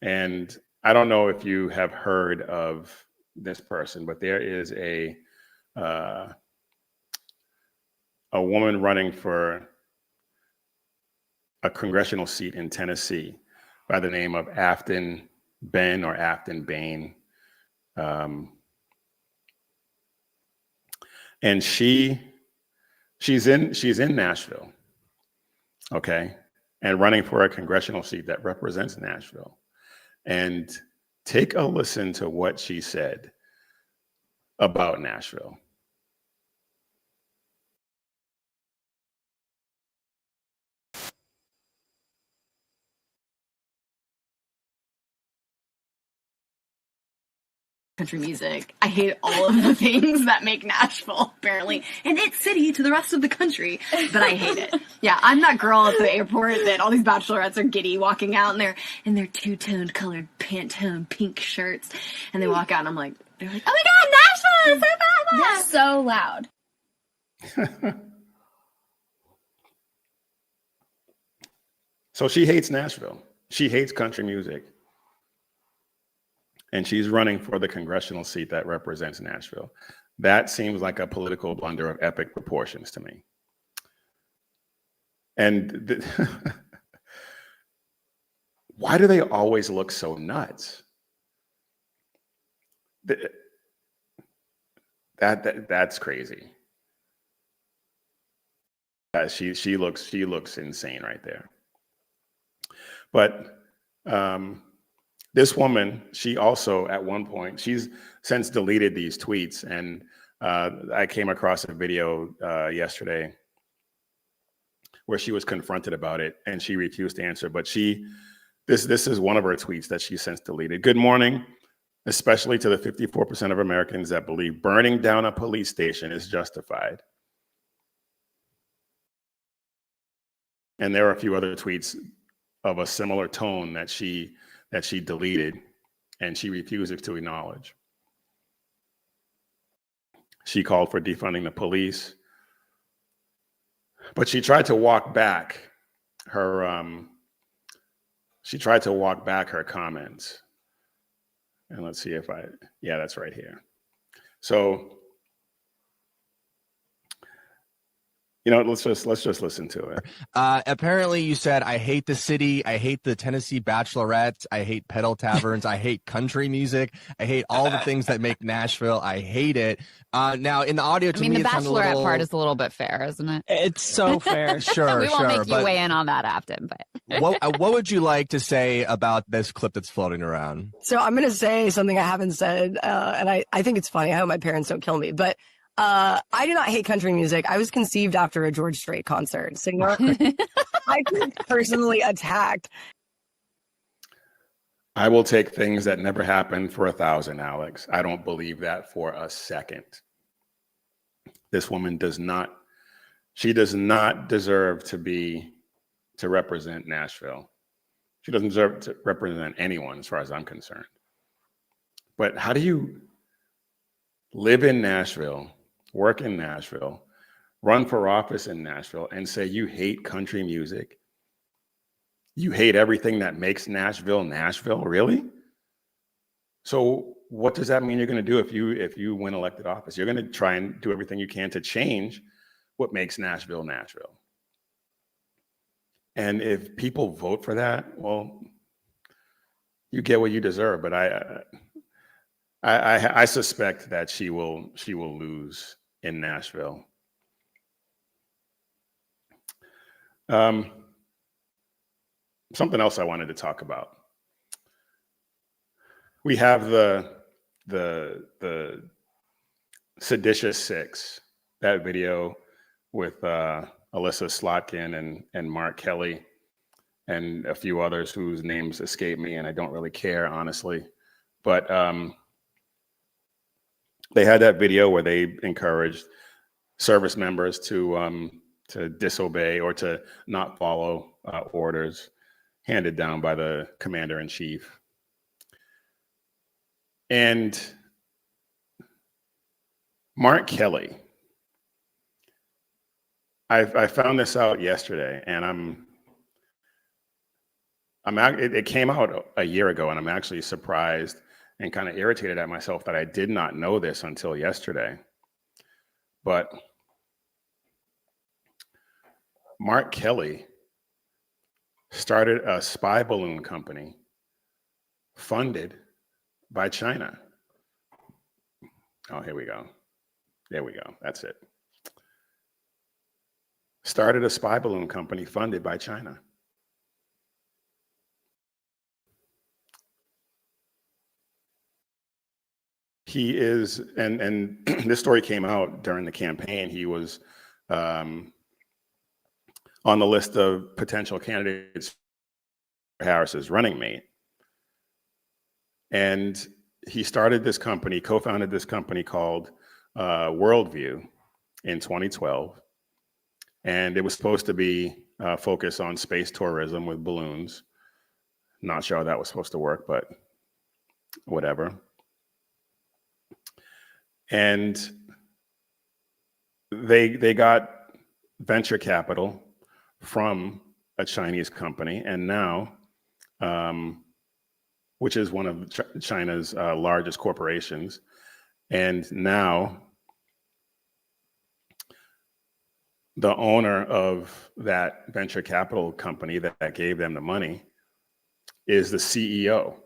and I don't know if you have heard of this person, but there is a woman running for a congressional seat in Tennessee by the name of Afton Ben or Afton Bain. And she's in Nashville, okay, and running for a congressional seat that represents Nashville. And take a listen to what she said about Nashville. Country music. I hate all of the things that make Nashville, apparently, and its city to the rest of the country, but I hate it. Yeah, I'm that girl at the airport that all these bachelorettes are giddy walking out in their two-toned colored Pantone pink shirts, and they walk out and they're like, oh my God, Nashville is so bad. They're so loud. So she hates Nashville. She hates country music. And she's running for the congressional seat that represents Nashville. That seems like a political blunder of epic proportions to me. And why do they always look so nuts? That's crazy. She looks insane right there. But this woman, she also at one point, she's since deleted these tweets, and I came across a video yesterday where she was confronted about it and she refused to answer. But this is one of her tweets that she since deleted. Good morning, especially to the 54% of Americans that believe burning down a police station is justified. And there are a few other tweets of a similar tone that she deleted and she refuses to acknowledge. She called for defunding the police, but she tried to walk back her comments. And let's see if yeah, that's right here. So, let's just listen to it. Apparently you said, I hate the city. I hate the Tennessee bachelorettes. I hate pedal taverns. I hate country music. I hate all the things that make Nashville. I hate it. Now in the audio, to me, the it sounded bachelorette part is a little bit fair, isn't it? It's so fair. Sure, we won't make you weigh in on that, Afton. But what would you like to say about this clip that's floating around? So I'm going to say something I haven't said, and I think it's funny. I hope my parents don't kill me, but I do not hate country music. I was conceived after a George Strait concert. So I feel personally attacked. I will take things that never happened for 1,000, Alex. I don't believe that for a second. This woman does not deserve to represent Nashville. She doesn't deserve to represent anyone as far as I'm concerned. But how do you live in Nashville, work in Nashville, run for office in Nashville, and say you hate country music? You hate everything that makes Nashville, Nashville, really? So what does that mean you're going to do if you win elected office? You're going to try and do everything you can to change what makes Nashville, Nashville. And if people vote for that, well, you get what you deserve. But I suspect that she will lose in Nashville. Something else I wanted to talk about. We have the Seditious Six, that video with Alyssa Slotkin and Mark Kelly. and a few others whose names escape me, and I don't really care, honestly. But they had that video where they encouraged service members to disobey or to not follow orders handed down by the commander-in-chief. And Mark Kelly, I found this out yesterday, and it came out a year ago, and I'm actually surprised and kind of irritated at myself that I did not know this until yesterday. But Mark Kelly started a spy balloon company funded by China. Oh, here we go. There we go. That's it. Started a spy balloon company funded by China. He is, and this story came out during the campaign. He was on the list of potential candidates for Harris's running mate. And he started this company, co-founded this company called Worldview in 2012. And it was supposed to be focused on space tourism with balloons. Not sure how that was supposed to work, but whatever. And they got venture capital from a Chinese company, and now, which is one of China's largest corporations, and now the owner of that venture capital company that gave them the money is the CEO.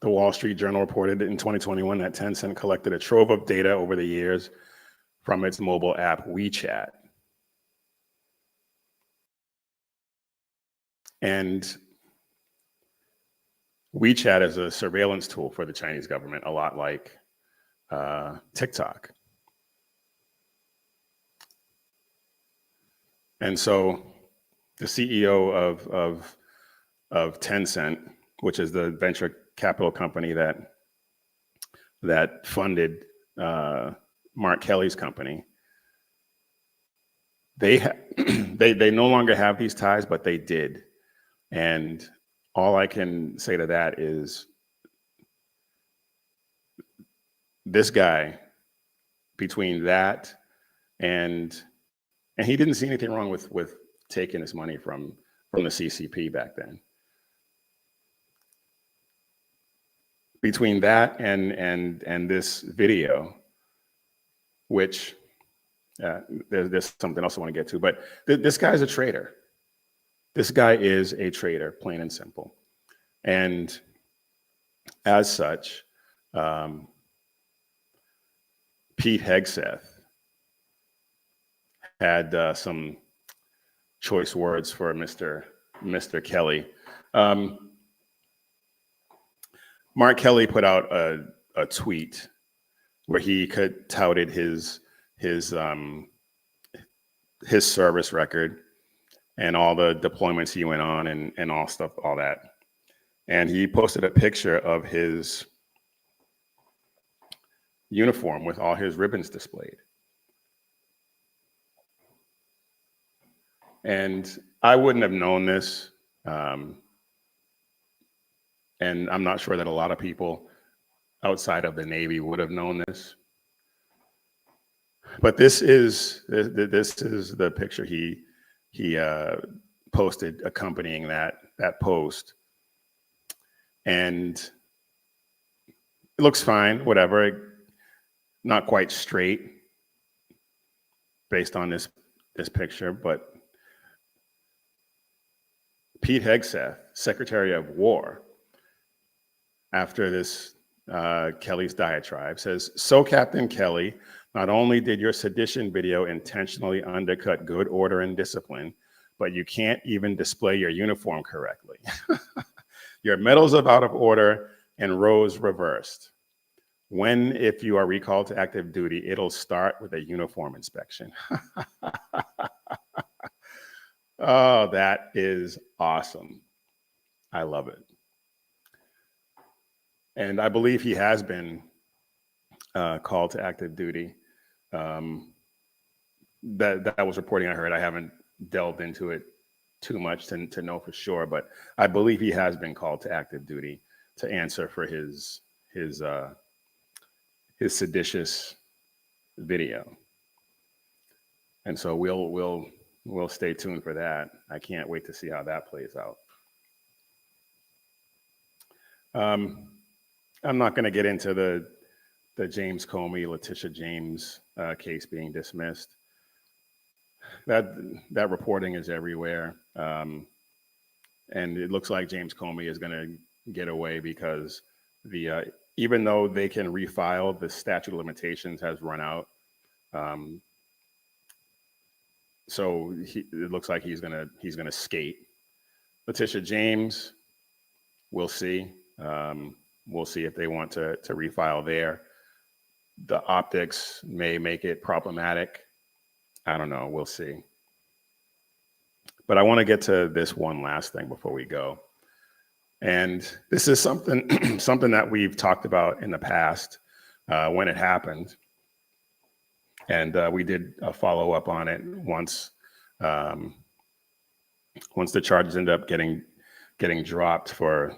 The Wall Street Journal reported in 2021 that Tencent collected a trove of data over the years from its mobile app WeChat. And WeChat is a surveillance tool for the Chinese government, a lot like TikTok. And so the CEO of Tencent, which is the venture capital company that funded Mark Kelly's company, they no longer have these ties, but they did. And all I can say to that is this guy, between that and he didn't see anything wrong with taking his money from the CCP back then. Between that and this video, which there's something else I want to get to, but this guy's a traitor. This guy is a traitor, plain and simple. And as such, Pete Hegseth had some choice words for Mr. Kelly. Mark Kelly put out a tweet where he touted his service record and all the deployments he went on and all that. And he posted a picture of his uniform with all his ribbons displayed. And I wouldn't have known this. And I'm not sure that a lot of people outside of the Navy would have known this. But this is the picture he posted accompanying that post. And it looks fine, whatever. Not quite straight based on this picture, but Pete Hegseth, Secretary of War, after this Kelly's diatribe, says, "So Captain Kelly, not only did your sedition video intentionally undercut good order and discipline, but you can't even display your uniform correctly. Your medals are out of order and rows reversed. When, if you are recalled to active duty, it'll start with a uniform inspection." Oh, that is awesome. I love it. And I believe he has been called to active duty. That was reporting I heard. I haven't delved into it too much to know for sure, but I believe he has been called to active duty to answer for his seditious video. And so we'll stay tuned for that. I can't wait to see how that plays out. I'm not going to get into the James Comey, Letitia James case being dismissed. That reporting is everywhere, and it looks like James Comey is going to get away because even though they can refile, the statute of limitations has run out. So it looks like he's gonna skate. Letitia James, we'll see. We'll see if they want to refile there. The optics may make it problematic. I don't know. We'll see. But I want to get to this one last thing before we go. And this is something something that we've talked about in the past when it happened. And we did a follow-up on it once the charges ended up getting dropped for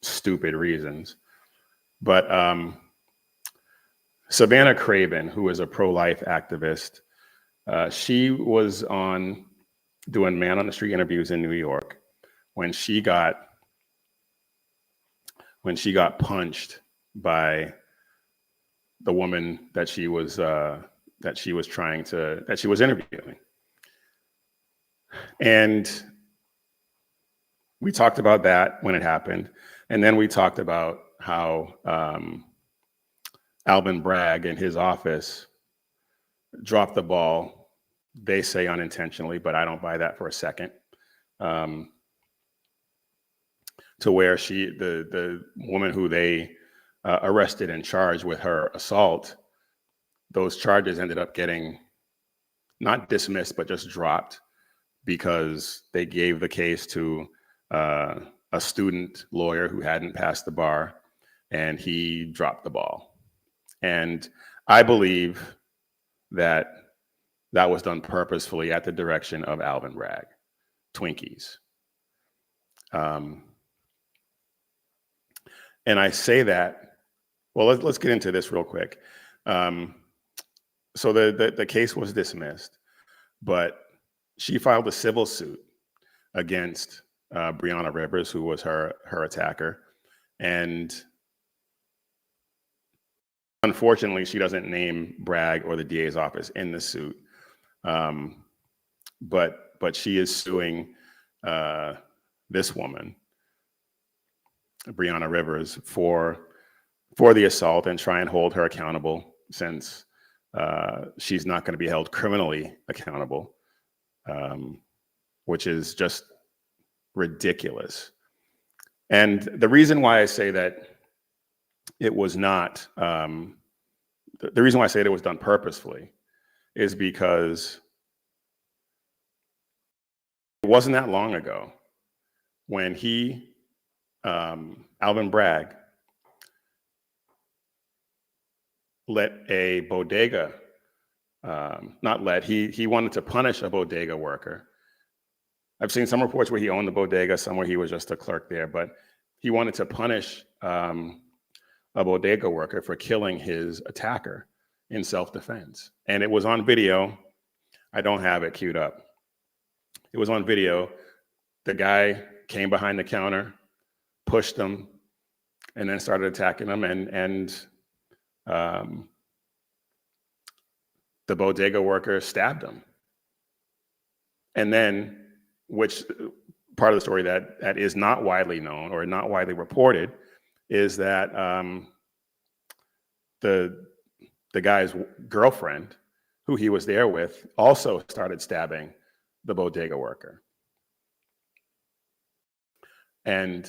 stupid reasons. But Savannah Craven, who is a pro-life activist, she was doing man on the street interviews in New York when she got punched by the woman that she was interviewing. And we talked about that when it happened. And then we talked about how Alvin Bragg and his office dropped the ball, they say unintentionally, but I don't buy that for a second, to where the woman who they arrested and charged with her assault, those charges ended up getting not dismissed, but just dropped because they gave the case to a student lawyer who hadn't passed the bar, and he dropped the ball. And I believe that was done purposefully at the direction of Alvin Bragg, Twinkies. And I say that, well, let's get into this real quick. So the case was dismissed, but she filed a civil suit against Breonna Rivers, who was her attacker. And unfortunately, she doesn't name Bragg or the DA's office in the suit. But she is suing this woman, Breonna Rivers, for the assault and try and hold her accountable, since she's not going to be held criminally accountable, which is just ridiculous. And the reason why I say that it was not, the reason why I say that it was done purposefully is because it wasn't that long ago when Alvin Bragg, let a bodega, he wanted to punish a bodega worker. I've seen some reports where he owned the bodega, some where he was just a clerk there, but he wanted to punish a bodega worker for killing his attacker in self-defense. And it was on video. I don't have it queued up. It was on video. The guy came behind the counter, pushed him, and then started attacking him, and the bodega worker stabbed him. And then, which part of the story that is not widely known or not widely reported, is that the guy's girlfriend, who he was there with, also started stabbing the bodega worker. And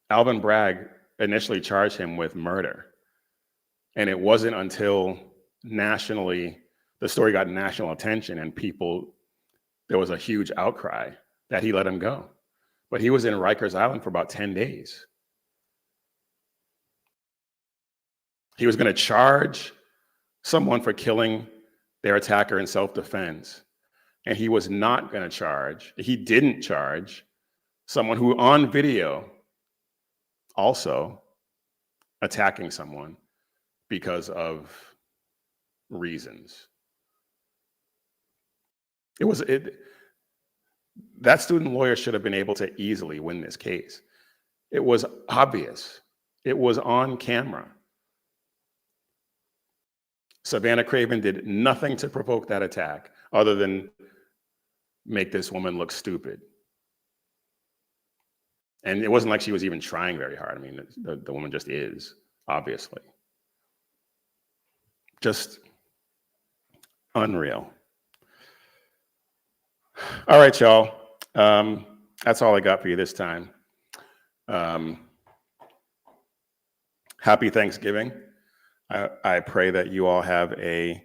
Alvin Bragg initially charged him with murder. And it wasn't until the story got national attention and there was a huge outcry that he let him go. But he was in Rikers Island for about 10 days. He was going to charge someone for killing their attacker in self-defense. And he was not going to charge, he didn't charge someone who on video also attacking someone because of reasons. That student lawyer should have been able to easily win this case. It was obvious. It was on camera. Savannah Craven did nothing to provoke that attack other than make this woman look stupid. And it wasn't like she was even trying very hard. I mean, the woman just is, obviously. Just unreal. All right, y'all. That's all I got for you this time. Happy Thanksgiving. I pray that you all have a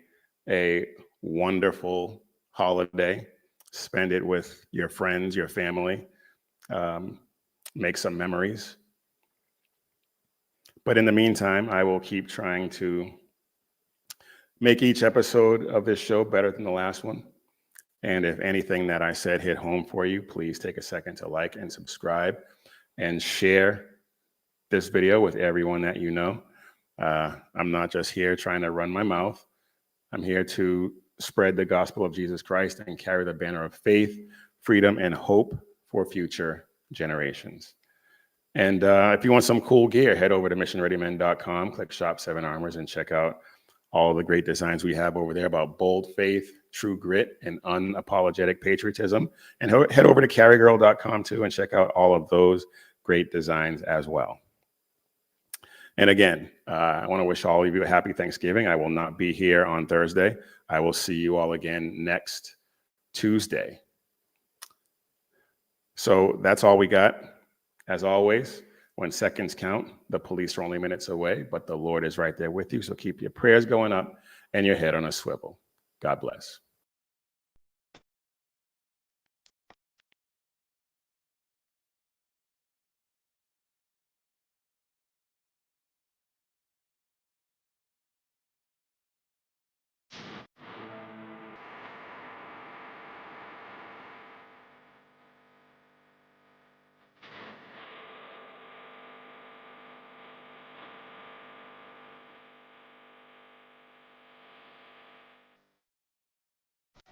wonderful holiday. Spend it with your friends, your family. Make some memories. But in the meantime, I will keep trying to make each episode of this show better than the last one. And if anything that I said hit home for you, please take a second to like and subscribe and share this video with everyone that you know. I'm not just here trying to run my mouth. I'm here to spread the gospel of Jesus Christ and carry the banner of faith, freedom, and hope for future generations. And if you want some cool gear, head over to missionreadymen.com, click Shop 7 Armors, and check out all the great designs we have over there about bold faith, true grit, and unapologetic patriotism. And head over to carrygirl.com too and check out all of those great designs as well. And again, I want to wish all of you a happy Thanksgiving. I will not be here on Thursday. I will see you all again next Tuesday. So that's all we got. As always, when seconds count, the police are only minutes away, but the Lord is right there with you. So keep your prayers going up and your head on a swivel. God bless.